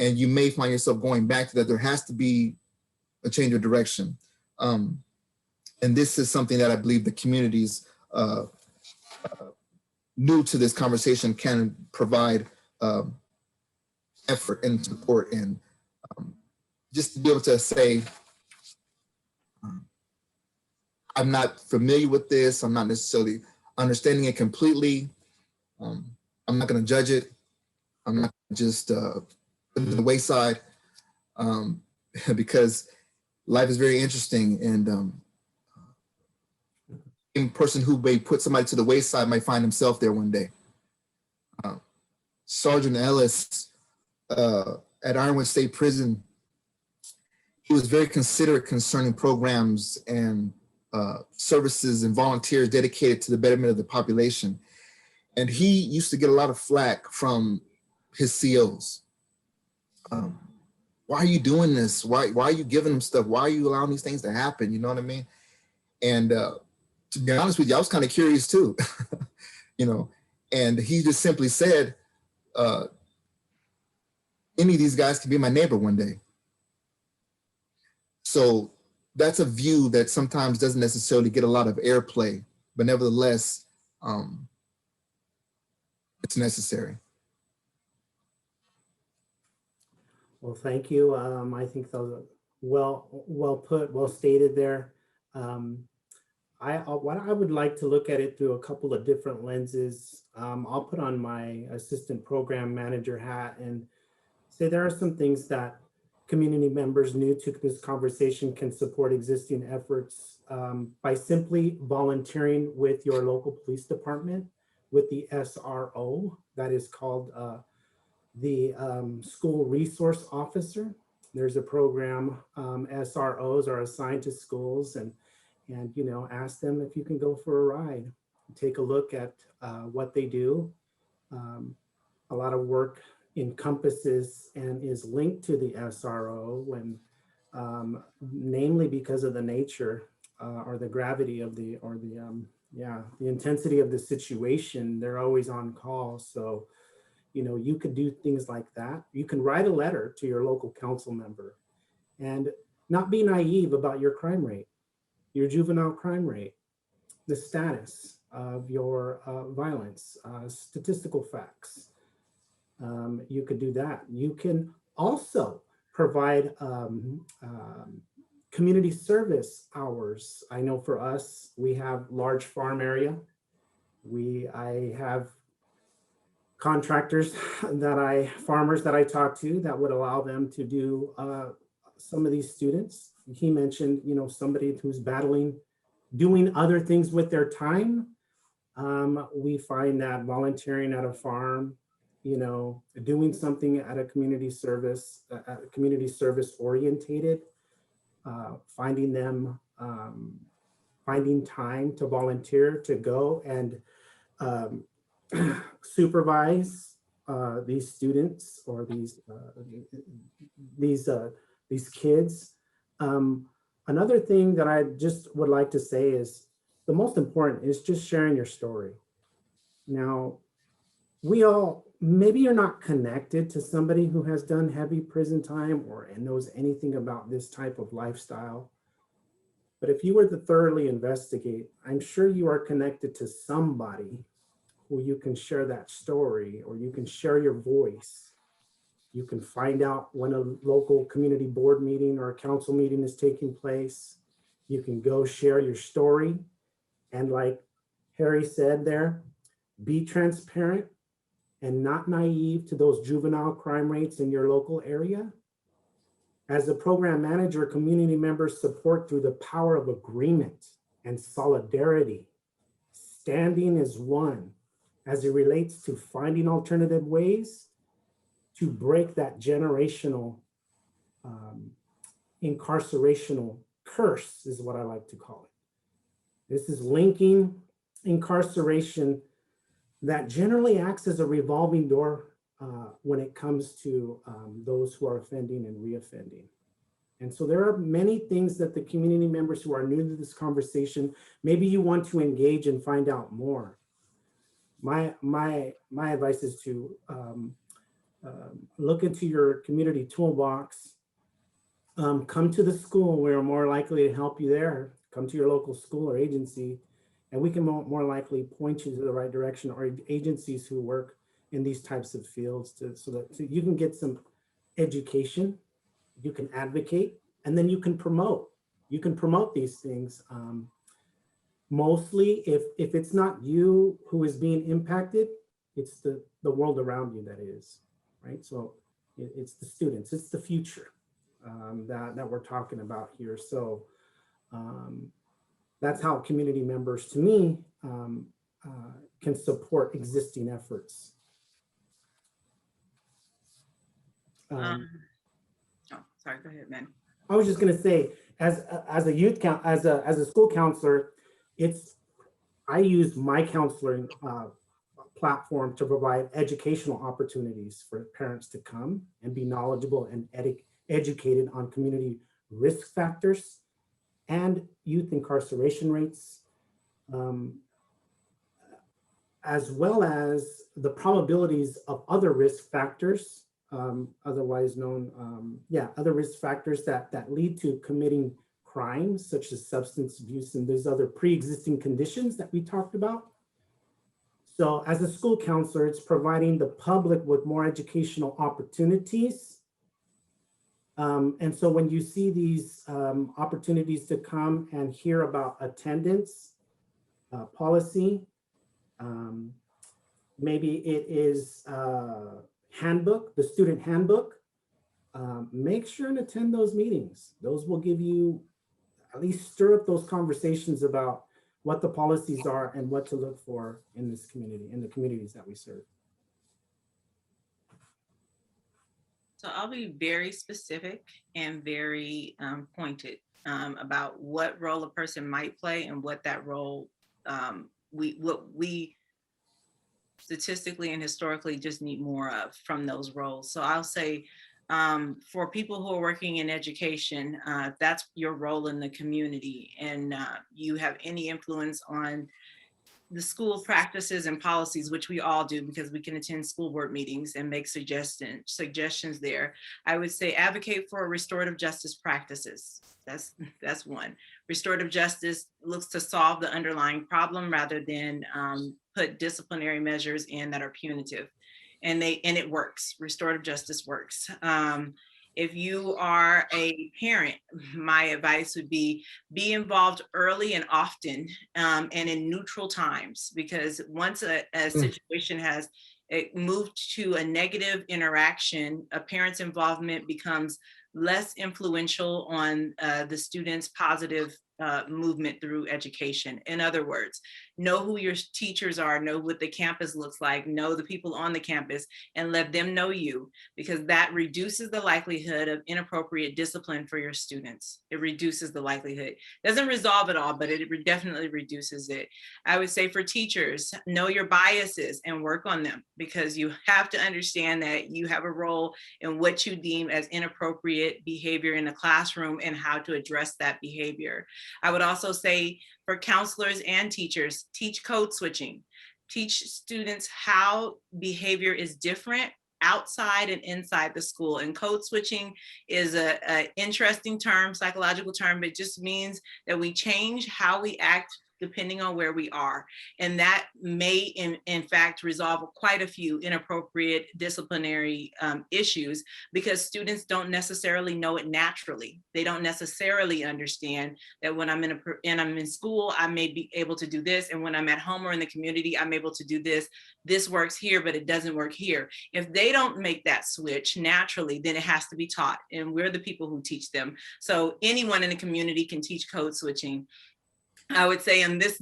and you may find yourself going back to that. There has to be a change of direction. And this is something that I believe the communities new to this conversation can provide effort and support, and just to be able to say, I'm not familiar with this, I'm not necessarily understanding it completely, I'm not going to judge it, I'm not just put it to the wayside, because life is very interesting, and a person who may put somebody to the wayside might find himself there one day. Sergeant Ellis at Ironwood State Prison, he was very considerate concerning programs and services and volunteers dedicated to the betterment of the population. And he used to get a lot of flack from his COs. Why are you doing this? Why are you giving them stuff? Why are you allowing these things to happen? You know what I mean? And to be honest with you, I was kind of curious too, you know, and he just simply said, any of these guys can be my neighbor one day. So that's a view that sometimes doesn't necessarily get a lot of airplay, but nevertheless, it's necessary. Well, thank you. I think those are well put, well stated there. What I would like to look at it through a couple of different lenses. I'll put on my assistant program manager hat and say there are some things that community members new to this conversation can support existing efforts by simply volunteering with your local police department, with the SRO, that is called the School Resource Officer. There's a program, SROs are assigned to schools, and you know, ask them if you can go for a ride. Take a look at what they do. A lot of work encompasses and is linked to the SRO, and namely because of the nature or the gravity of the intensity of the situation. They're always on call, so you know, you could do things like that. You can write a letter to your local council member and not be naive about your crime rate, your juvenile crime rate, the status of your violence, statistical facts. You could do that. You can also provide community service hours. I know for us, we have large farm area. I have contractors farmers that I talk to that would allow them to do some of these students. He mentioned, somebody who's doing other things with their time. We find that volunteering at a farm, doing something at a community service orientated, finding time to volunteer, to go and supervise these students or these kids. Another thing that I just would like to say is the most important is just sharing your story. Now, maybe you're not connected to somebody who has done heavy prison time or knows anything about this type of lifestyle. But if you were to thoroughly investigate, I'm sure you are connected to somebody who you can share that story, or you can share your voice. You can find out when a local community board meeting or a council meeting is taking place. You can go share your story. And like Harry said there, be transparent and not naive to those juvenile crime rates in your local area. As a program manager, community members support through the power of agreement and solidarity. Standing as one as it relates to finding alternative ways to break that generational incarcerational curse, is what I like to call it. This is linking incarceration that generally acts as a revolving door when it comes to those who are offending and reoffending. And so there are many things that the community members who are new to this conversation, maybe you want to engage and find out more. My advice is to look into your community toolbox. Come to the school. We're more likely to help you there. Come to your local school or agency, and we can more likely point you to the right direction, or agencies who work in these types of fields so that you can get some education, you can advocate, and then you can promote. You can promote these things. Mostly, if it's not you who is being impacted, it's the world around you that is, right? So it's the students, it's the future that we're talking about here. So that's how community members, to me, can support existing efforts. Oh, sorry, go ahead, man. I was just going to say, as a youth as a school counselor, I use my counseling platform to provide educational opportunities for parents to come and be knowledgeable and educated on community risk factors and youth incarceration rates, as well as the probabilities of other risk factors, otherwise known, other risk factors that lead to committing crimes such as substance abuse and those other pre-existing conditions that we talked about. So as a school counselor, it's providing the public with more educational opportunities. And so when you see these opportunities to come and hear about attendance policy, maybe it is handbook, the student handbook, make sure and attend those meetings. Those will give you, at least stir up those conversations about what the policies are and what to look for in this community, in the communities that we serve. So I'll be very specific and very pointed about what role a person might play and what that role, what we statistically and historically just need more of from those roles. So I'll say for people who are working in education, that's your role in the community, and you have any influence on the school practices and policies, which we all do because we can attend school board meetings and make suggestions there. I would say advocate for restorative justice practices. That's one. Restorative justice looks to solve the underlying problem rather than put disciplinary measures in that are punitive. And it works. Restorative justice works. If you are a parent, my advice would be involved early and often, and in neutral times, because once a situation has moved to a negative interaction, a parent's involvement becomes less influential on the student's positive movement through education. In other words, know who your teachers are, know what the campus looks like, know the people on the campus, and let them know you, because that reduces the likelihood of inappropriate discipline for your students. It reduces the likelihood. Doesn't resolve it all, but it definitely reduces it. I would say for teachers, know your biases and work on them, because you have to understand that you have a role in what you deem as inappropriate behavior in the classroom and how to address that behavior. I would also say for counselors and teachers, teach code switching. Teach students how behavior is different outside and inside the school. And code switching is an interesting term, psychological term. It just means that we change how we act depending on where we are. And that may, in fact, resolve quite a few inappropriate disciplinary issues, because students don't necessarily know it naturally. They don't necessarily understand that when I'm in school, I may be able to do this. And when I'm at home or in the community, I'm able to do this. This works here, but it doesn't work here. If they don't make that switch naturally, then it has to be taught. And we're the people who teach them. So anyone in the community can teach code switching. I would say on this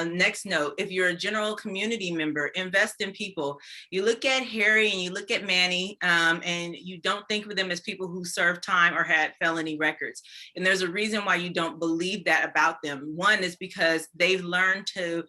next note, if you're a general community member, invest in people. You look at Harry and you look at Manny, and you don't think of them as people who served time or had felony records. And there's a reason why you don't believe that about them. One is because they've learned to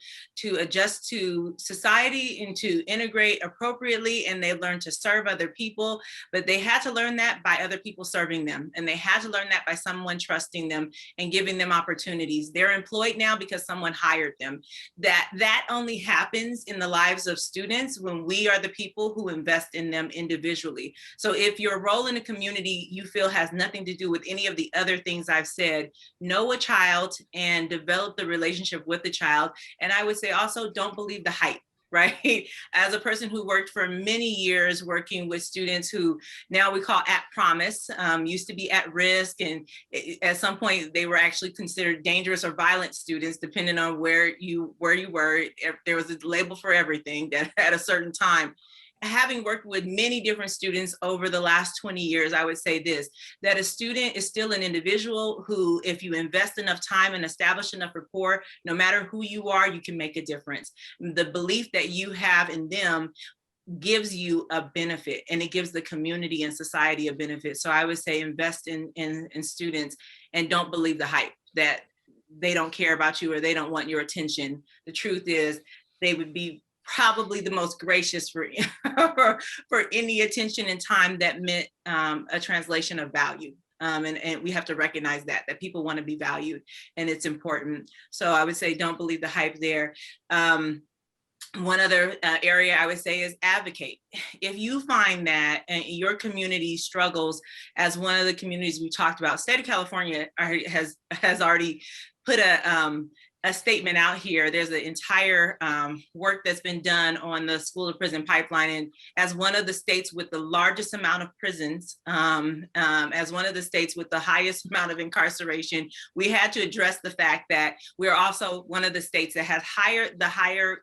adjust to society and to integrate appropriately, and they've learned to serve other people, but they had to learn that by other people serving them. And they had to learn that by someone trusting them and giving them opportunities. They're employed now because someone hired them. That only happens in the lives of students when we are the people who invest in them individually. So if your role in the community you feel has nothing to do with any of the other things I've said, know a child and develop the relationship with the child. And I would say also, don't believe the hype. Right? As a person who worked for many years working with students who now we call at promise, used to be at risk, and at some point they were actually considered dangerous or violent students, depending on where you were. There was a label for everything that at a certain time. Having worked with many different students over the last 20 years, I would say this, that a student is still an individual who, if you invest enough time and establish enough rapport, no matter who you are, you can make a difference. The belief that you have in them gives you a benefit, and it gives the community and society a benefit. So I would say invest in students, and don't believe the hype that they don't care about you or they don't want your attention. The truth is they would be probably the most gracious for any attention and time that meant a translation of value. And we have to recognize that people want to be valued, and it's important. So I would say don't believe the hype there. One other area I would say is advocate. If you find that your community struggles, as one of the communities we talked about, state of California has already put a statement out here. There's an entire work that's been done on the school to prison pipeline. And as one of the states with the largest amount of prisons, as one of the states with the highest amount of incarceration, we had to address the fact that we're also one of the states that has the higher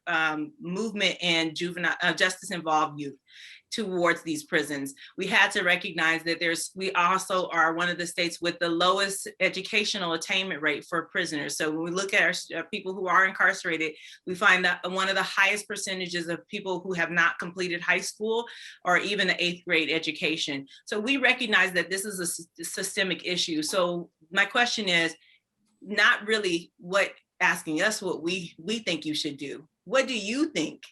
movement in juvenile justice involved youth towards these prisons. We had to recognize that we also are one of the states with the lowest educational attainment rate for prisoners. So when we look at our people who are incarcerated, we find that one of the highest percentages of people who have not completed high school or even an 8th grade education. So we recognize that this is a systemic issue. So my question is not really asking us what we think you should do. What do you think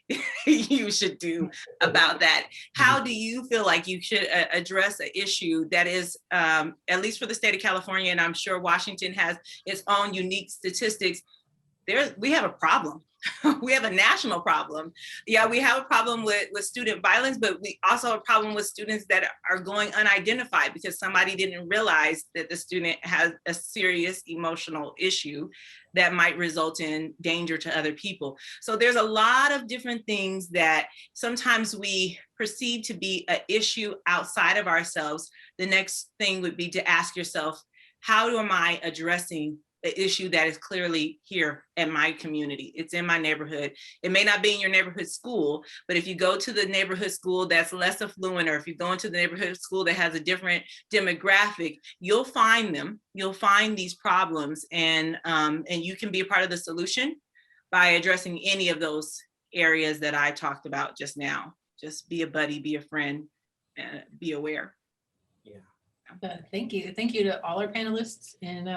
you should do about that? How do you feel like you should address an issue that is, at least for the state of California, and I'm sure Washington has its own unique statistics, we have a problem. we have a national problem. Yeah, we have a problem with student violence, but we also have a problem with students that are going unidentified because somebody didn't realize that the student has a serious emotional issue that might result in danger to other people. So there's a lot of different things that sometimes we perceive to be an issue outside of ourselves. The next thing would be to ask yourself, how am I addressing the issue that is clearly here in my community? It's in my neighborhood. It may not be in your neighborhood school, but if you go to the neighborhood school that's less affluent, or if you go into the neighborhood school that has a different demographic, you'll find them. You'll find these problems, and you can be a part of the solution by addressing any of those areas that I talked about just now. Just be a buddy, be a friend, and be aware. Yeah. Thank you. Thank you to all our panelists and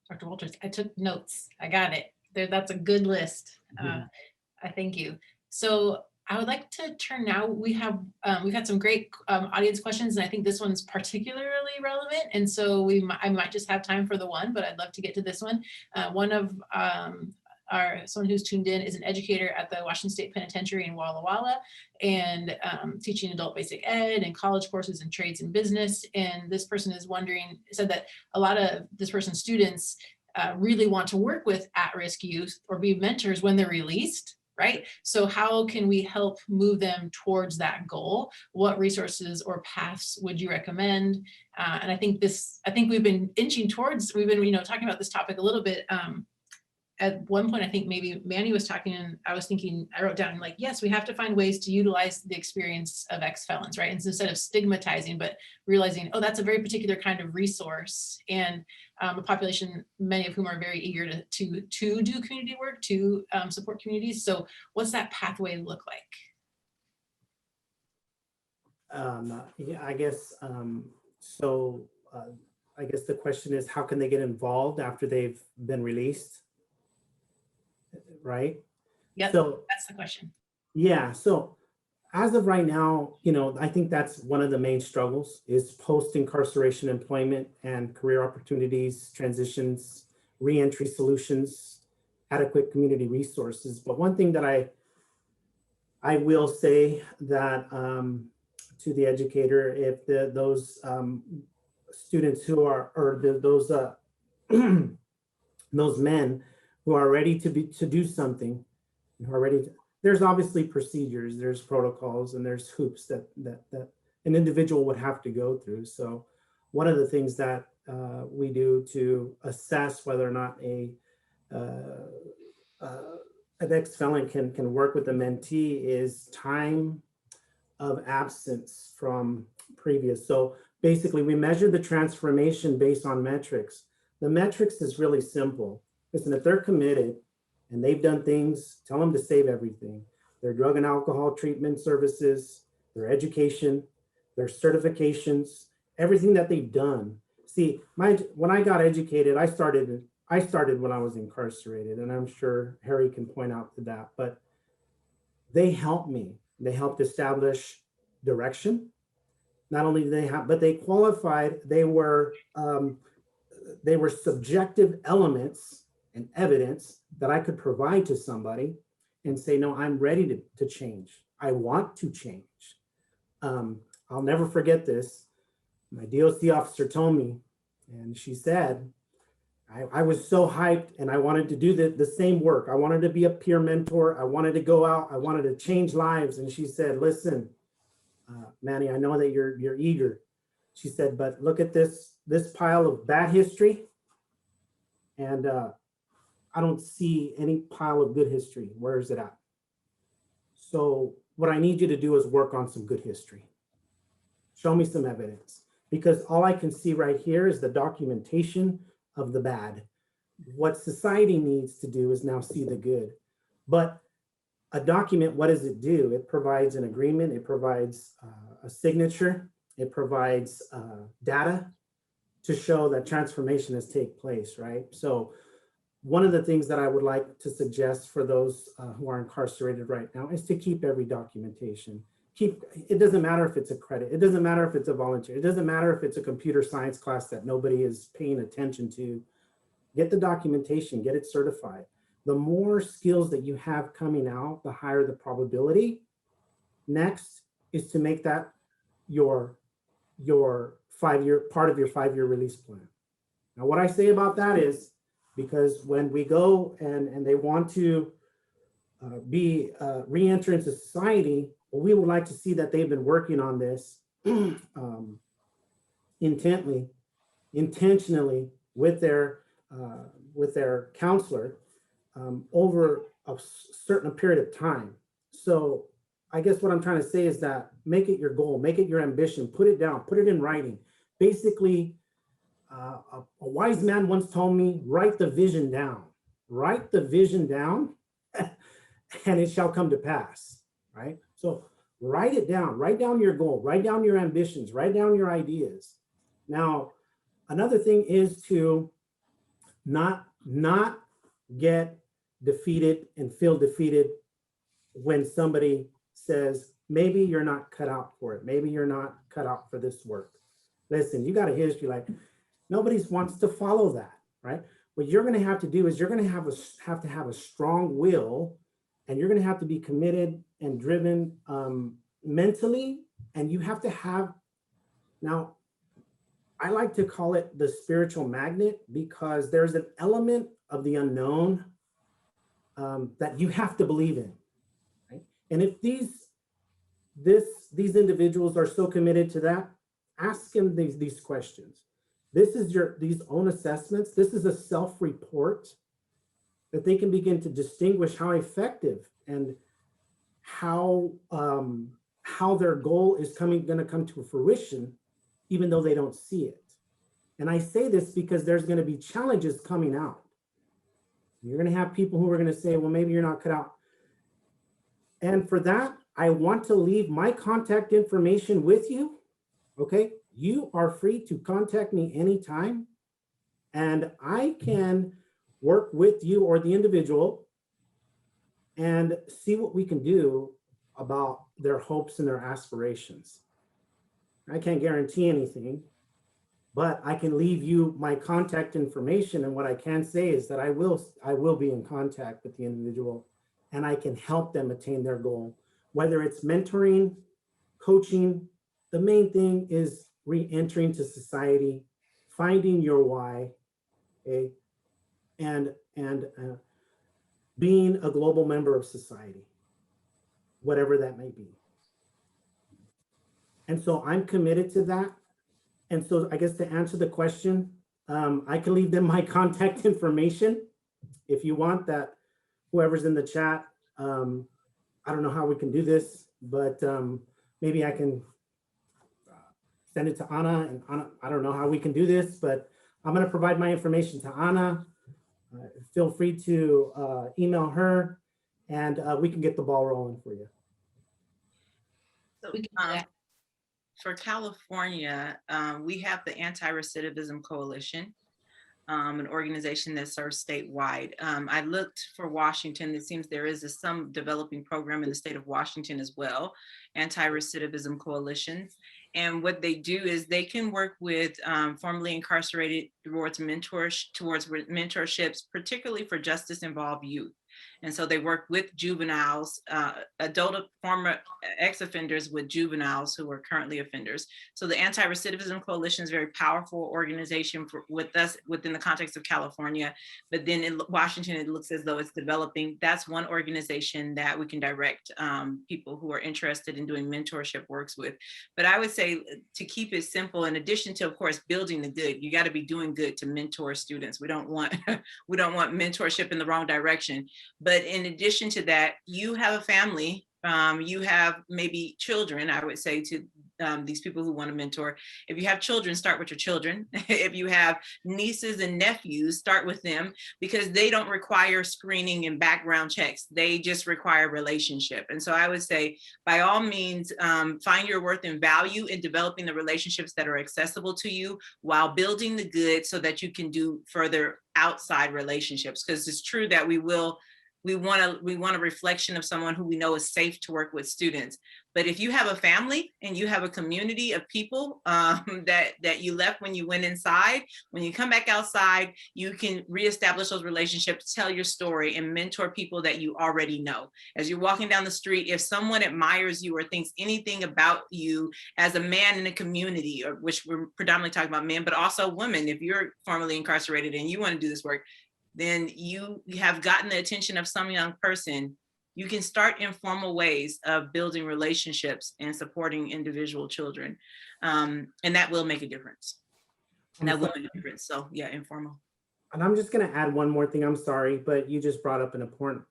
Dr. Walters. I took notes. I got it. That's a good list. I thank you. So I would like to turn now. We've had some great audience questions, and I think this one's particularly relevant. And so I might just have time for the one, but I'd love to get to this one. One of someone who's tuned in is an educator at the Washington State Penitentiary in Walla Walla, and teaching adult basic ed and college courses in trades and business. And this person is said that a lot of this person's students really want to work with at-risk youth or be mentors when they're released, right? So how can we help move them towards that goal? What resources or paths would you recommend? And I think we've been talking about this topic a little bit. At one point, I think maybe Manny was talking, and I was thinking, I wrote down like, yes, we have to find ways to utilize the experience of ex-felons, right? And so instead of stigmatizing, but realizing, oh, that's a very particular kind of resource, and a population, many of whom are very eager to do community work, to support communities. So what's that pathway look like? Yeah, I guess, I guess the question is, how can they get involved after they've been released? Right? Yeah, so that's the question. Yeah, so as of right now, I think that's one of the main struggles is post-incarceration employment and career opportunities, transitions, reentry solutions, adequate community resources. But one thing that I will say that to the educator, if those students who are, or those those men who are ready to do something, who are ready to, there's obviously procedures, there's protocols, and there's hoops that an individual would have to go through. So one of the things that we do to assess whether or not an ex-felon can work with a mentee is time of absence from previous. So basically we measure the transformation based on metrics. The metrics is really simple. Listen, if they're committed and they've done things, tell them to save everything. Their drug and alcohol treatment services, their education, their certifications, everything that they've done. See, when I got educated, I started when I was incarcerated, and I'm sure Harry can point out to that, but they helped me. They helped establish direction. Not only did they have, but they qualified, they were subjective elements and evidence that I could provide to somebody and say, no, I'm ready to change. I want to change. I'll never forget this. My DOC officer told me, and she said, I was so hyped and I wanted to do the same work. I wanted to be a peer mentor. I wanted to go out. I wanted to change lives. And she said, listen, Manny, I know that you're eager. She said, but look at this pile of bad history. And I don't see any pile of good history. Where is it at? So what I need you to do is work on some good history. Show me some evidence, because all I can see right here is the documentation of the bad. What society needs to do is now see the good. But a document, what does it do? It provides an agreement, it provides a signature, it provides data to show that transformation has taken place, right? So one of the things that I would like to suggest for those who are incarcerated right now is to keep every documentation. It doesn't matter if it's a credit, it doesn't matter if it's a volunteer, it doesn't matter if it's a computer science class that nobody is paying attention to. Get the documentation, get it certified. the more skills that you have coming out, the higher the probability. Next is to make that your 5-year part of your 5-year release plan. Now, what I say about that is, because when we go and they want to be re-enter into society, well, we would like to see that they've been working on this intentionally with their counselor over a certain period of time. So I guess what I'm trying to say is that make it your goal, make it your ambition, put it down, put it in writing. Basically, a wise man once told me, write the vision down. Write the vision down and it shall come to pass, right? So write it down, write down your goal, write down your ambitions, write down your ideas. Now, another thing is to not get defeated and feel defeated when somebody says, maybe you're not cut out for it. Maybe you're not cut out for this work. Listen, you got a history, like nobody wants to follow that, right? What you're going to have to do is you're going to have to have a strong will, and you're going to have to be committed and driven mentally, and you have to have, now, I like to call it the spiritual magnet, because there's an element of the unknown that you have to believe in, right? And if these individuals are so committed to that, ask them these questions. This is these own assessments. This is a self-report that they can begin to distinguish how effective and how their goal is going to come to fruition, even though they don't see it. And I say this because there's going to be challenges coming out. You're going to have people who are going to say, well, maybe you're not cut out. And for that, I want to leave my contact information with you. Okay, you are free to contact me anytime, and I can work with you or the individual and see what we can do about their hopes and their aspirations. I can't guarantee anything, but I can leave you my contact information. And what I can say is that I will be in contact with the individual, and I can help them attain their goal, whether it's mentoring, coaching. The main thing is re-entering to society, finding your why, okay, and being a global member of society, whatever that may be. And so I'm committed to that. And so I guess to answer the question, I can leave them my contact information if you want that. Whoever's in the chat, I don't know how we can do this, but maybe I can send it to Anna. And Anna, I don't know how we can do this, but I'm going to provide my information to Anna. Feel free to email her, and we can get the ball rolling for you. So, We can do that. for California, we have the Anti-Recidivism Coalition, an organization that serves statewide. I looked for Washington. It seems there is some developing program in the state of Washington as well, Anti-Recidivism Coalition. And what they do is they can work with formerly incarcerated towards mentorships, particularly for justice-involved youth. And so they work with juveniles, adult former ex-offenders with juveniles who are currently offenders. So the Anti-Recidivism Coalition is a very powerful organization with us within the context of California. But then in Washington, it looks as though it's developing. That's one organization that we can direct people who are interested in doing mentorship works with. But I would say to keep it simple, in addition to, of course, building the good, you got to be doing good to mentor students. We don't want mentorship in the wrong direction. But in addition to that, you have a family, you have maybe children, I would say to these people who want to mentor. If you have children, start with your children. If you have nieces and nephews, start with them, because they don't require screening and background checks. They just require relationship. And so I would say, by all means, find your worth and value in developing the relationships that are accessible to you while building the good so that you can do further outside relationships. Because it's true that we will we want a reflection of someone who we know is safe to work with students. But if you have a family and you have a community of people that you left when you went inside, when you come back outside, you can reestablish those relationships, tell your story, and mentor people that you already know. As you're walking down the street, if someone admires you or thinks anything about you as a man in a community, or which we're predominantly talking about men, but also women, if you're formerly incarcerated and you want to do this work, then you have gotten the attention of some young person. You can start informal ways of building relationships and supporting individual children. And that will make a difference. And that will make a difference. So yeah, informal. And I'm just going to add one more thing. I'm sorry, but you just brought up an important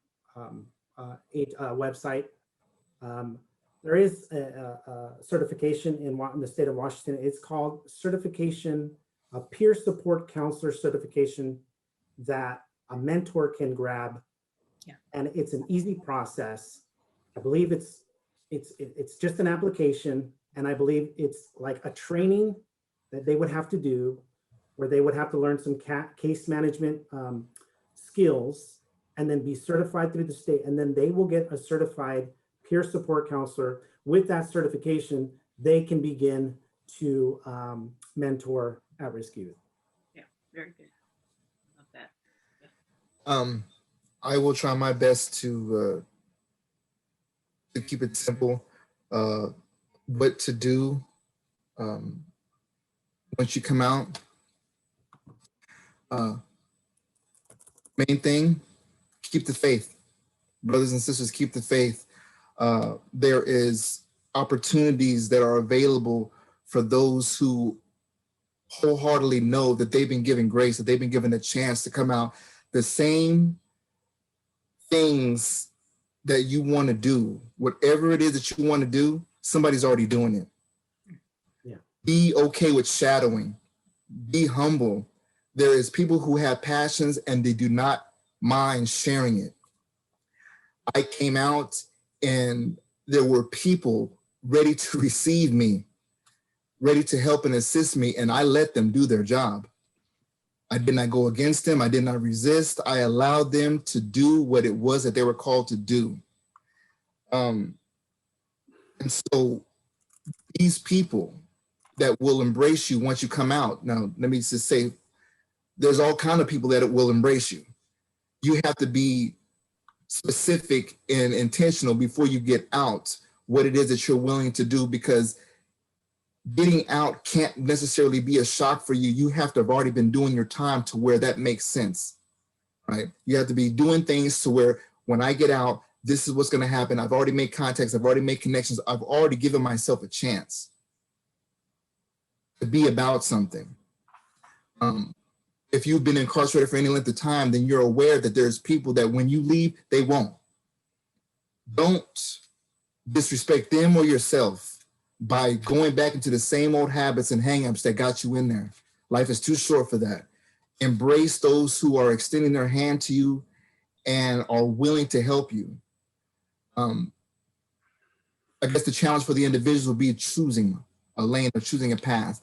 website. There is a certification in the state of Washington. It's called Certification, a Peer Support Counselor Certification that a mentor can grab. Yeah. And it's an easy process. I believe it's just an application, and I believe it's like a training that they would have to do, where they would have to learn some case management skills, and then be certified through the state, and then they will get a certified peer support counselor. With that certification, they can begin to mentor at-risk youth. Yeah, very good. Love that. I will try my best to keep it simple. What to do once you come out. Main thing, keep the faith. Brothers and sisters, keep the faith. There is opportunities that are available for those who wholeheartedly know that they've been given grace, that they've been given a chance to come out. The same things that you want to do, whatever it is that you want to do, somebody's already doing it. Yeah. Be okay with shadowing. Be humble. There is people who have passions and they do not mind sharing it. I came out and there were people ready to receive me, ready to help and assist me, and I let them do their job. I did not go against them. I did not resist. I allowed them to do what it was that they were called to do. And so these people that will embrace you once you come out. Now, let me just say, there's all kinds of people that will embrace you. You have to be specific and intentional before you get out what it is that you're willing to do, because getting out can't necessarily be a shock for you. You have to have already been doing your time to where that makes sense, right? You have to be doing things to where when I get out, this is what's going to happen. I've already made contacts. I've already made connections. I've already given myself a chance to be about something. If you've been incarcerated for any length of time, then you're aware that there's people that when you leave, they won't. Don't disrespect them or yourself by going back into the same old habits and hang-ups that got you in there. Life is too short for that. Embrace those who are extending their hand to you and are willing to help you. I guess the challenge for the individual will be choosing a lane or choosing a path.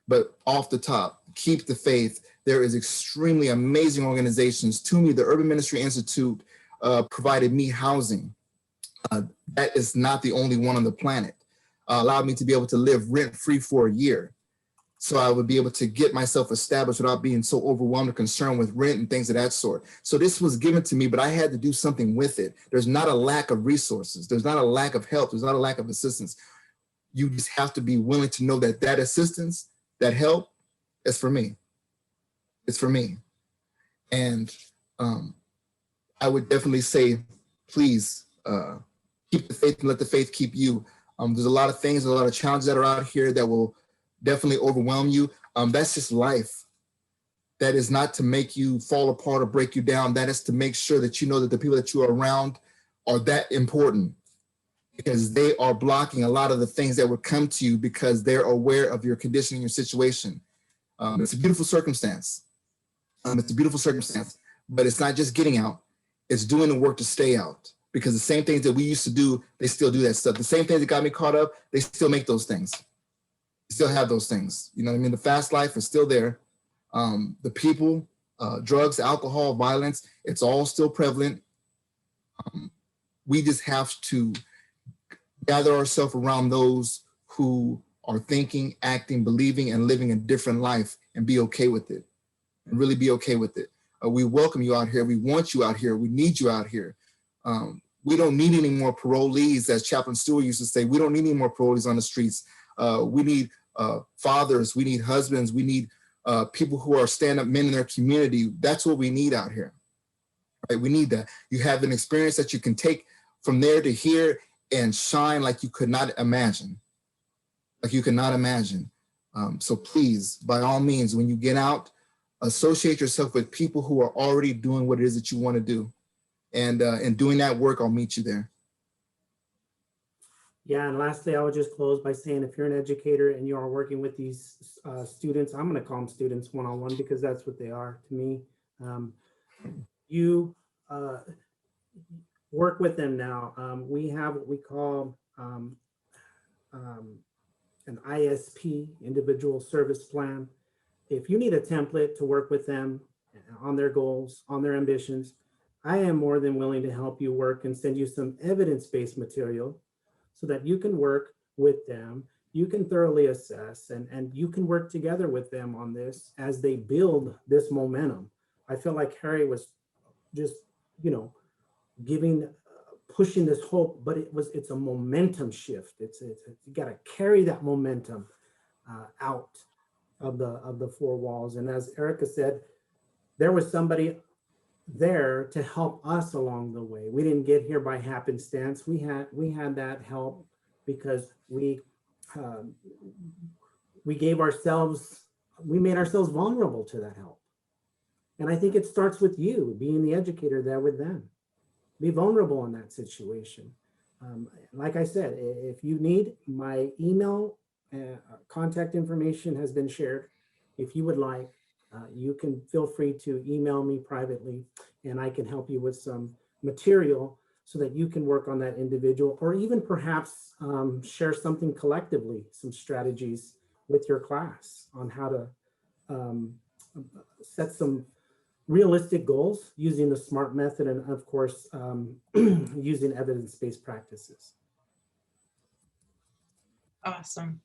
But off the top, keep the faith. There is extremely amazing organizations. To me, the Urban Ministry Institute provided me housing. That is not the only one on the planet. Allowed me to be able to live rent-free for a year. So I would be able to get myself established without being so overwhelmed or concerned with rent and things of that sort. So this was given to me, but I had to do something with it. There's not a lack of resources. There's not a lack of help. There's not a lack of assistance. You just have to be willing to know that that assistance, that help is for me. It's for me. And I would definitely say, please keep the faith and let the faith keep you. There's a lot of things, a lot of challenges that are out here that will definitely overwhelm you. That's just life. That is not to make you fall apart or break you down. That is to make sure that you know that the people that you are around are that important, because they are blocking a lot of the things that would come to you because they're aware of your condition and your situation. It's a beautiful circumstance. It's a beautiful circumstance, but it's not just getting out. It's doing the work to stay out. Because the same things that we used to do, they still do that stuff. The same things that got me caught up, they still make those things. They still have those things. You know what I mean? The fast life is still there. The people, drugs, alcohol, violence, it's all still prevalent. We just have to gather ourselves around those who are thinking, acting, believing, and living a different life and be okay with it, and really be okay with it. We welcome you out here. We want you out here. We need you out here. We don't need any more parolees, as Chaplain Stewart used to say. We don't need any more parolees on the streets. We need fathers. We need husbands. We need people who are stand-up men in their community. That's what we need out here. Right? We need that. You have an experience that you can take from there to here and shine like you could not imagine. Like you cannot imagine. So please, by all means, when you get out, associate yourself with people who are already doing what it is that you want to do. And in doing that work, I'll meet you there. Yeah, and lastly, I would just close by saying, if you're an educator and you are working with these students, I'm going to call them students one-on-one because that's what they are to me. You work with them now. We have what we call an ISP, Individual Service Plan. If you need a template to work with them on their goals, on their ambitions, I am more than willing to help you work and send you some evidence-based material so that you can work with them, you can thoroughly assess, and you can work together with them on this as they build this momentum. I feel like Harry was just, pushing this hope, but it's a momentum shift. You got to carry that momentum out of the four walls. And as Erica said, there was somebody there to help us along the way. We didn't get here by happenstance. We had that help because we made ourselves vulnerable to that help. And I think it starts with you being the educator there with them. Be vulnerable in that situation. Like I said, if you need, my email contact information has been shared. If you would like, you can feel free to email me privately and I can help you with some material so that you can work on that individual, or even perhaps share something collectively, some strategies with your class on how to set some realistic goals using the SMART method, and of course, using evidence-based practices. Awesome.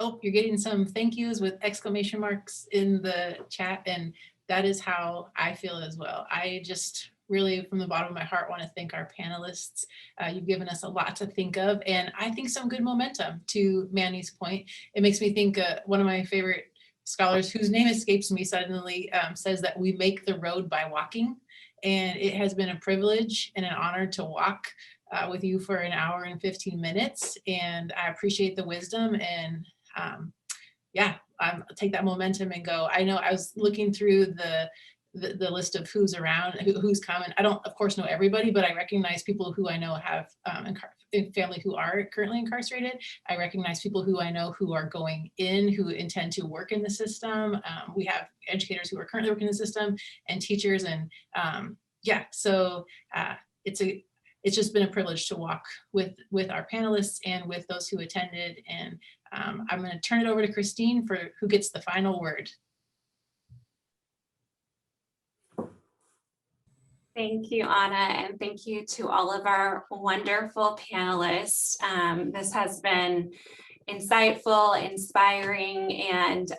Oh, you're getting some thank yous with exclamation marks in the chat, and that is how I feel as well. I just really, from the bottom of my heart, want to thank our panelists. You've given us a lot to think of, and I think some good momentum. To Manny's point, it makes me think one of my favorite scholars, whose name escapes me suddenly, says that we make the road by walking. And it has been a privilege and an honor to walk with you for an hour and 15 minutes. And I appreciate the wisdom, and take that momentum and go. I know I was looking through the list of who's around, who's coming. I don't, of course, know everybody, but I recognize people who I know have family who are currently incarcerated. I recognize people who I know who are going in, who intend to work in the system. We have educators who are currently working in the system, and teachers, and so it's just been a privilege to walk with our panelists and with those who attended. And I'm going to turn it over to Christine for who gets the final word. Thank you, Anna, and thank you to all of our wonderful panelists. This has been insightful, inspiring, and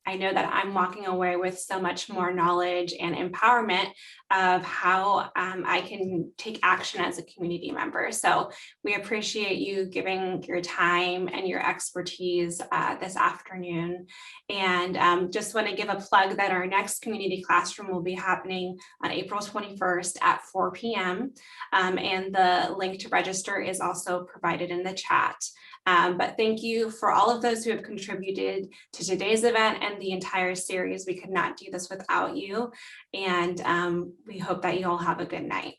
I know that I'm walking away with so much more knowledge and empowerment of how I can take action as a community member. So we appreciate you giving your time and your expertise this afternoon. And just want to give a plug that our next community classroom will be happening on April 21st at 4 p.m. And the link to register is also provided in the chat. But thank you for all of those who have contributed to today's event and the entire series. We could not do this without you. And we hope that you all have a good night.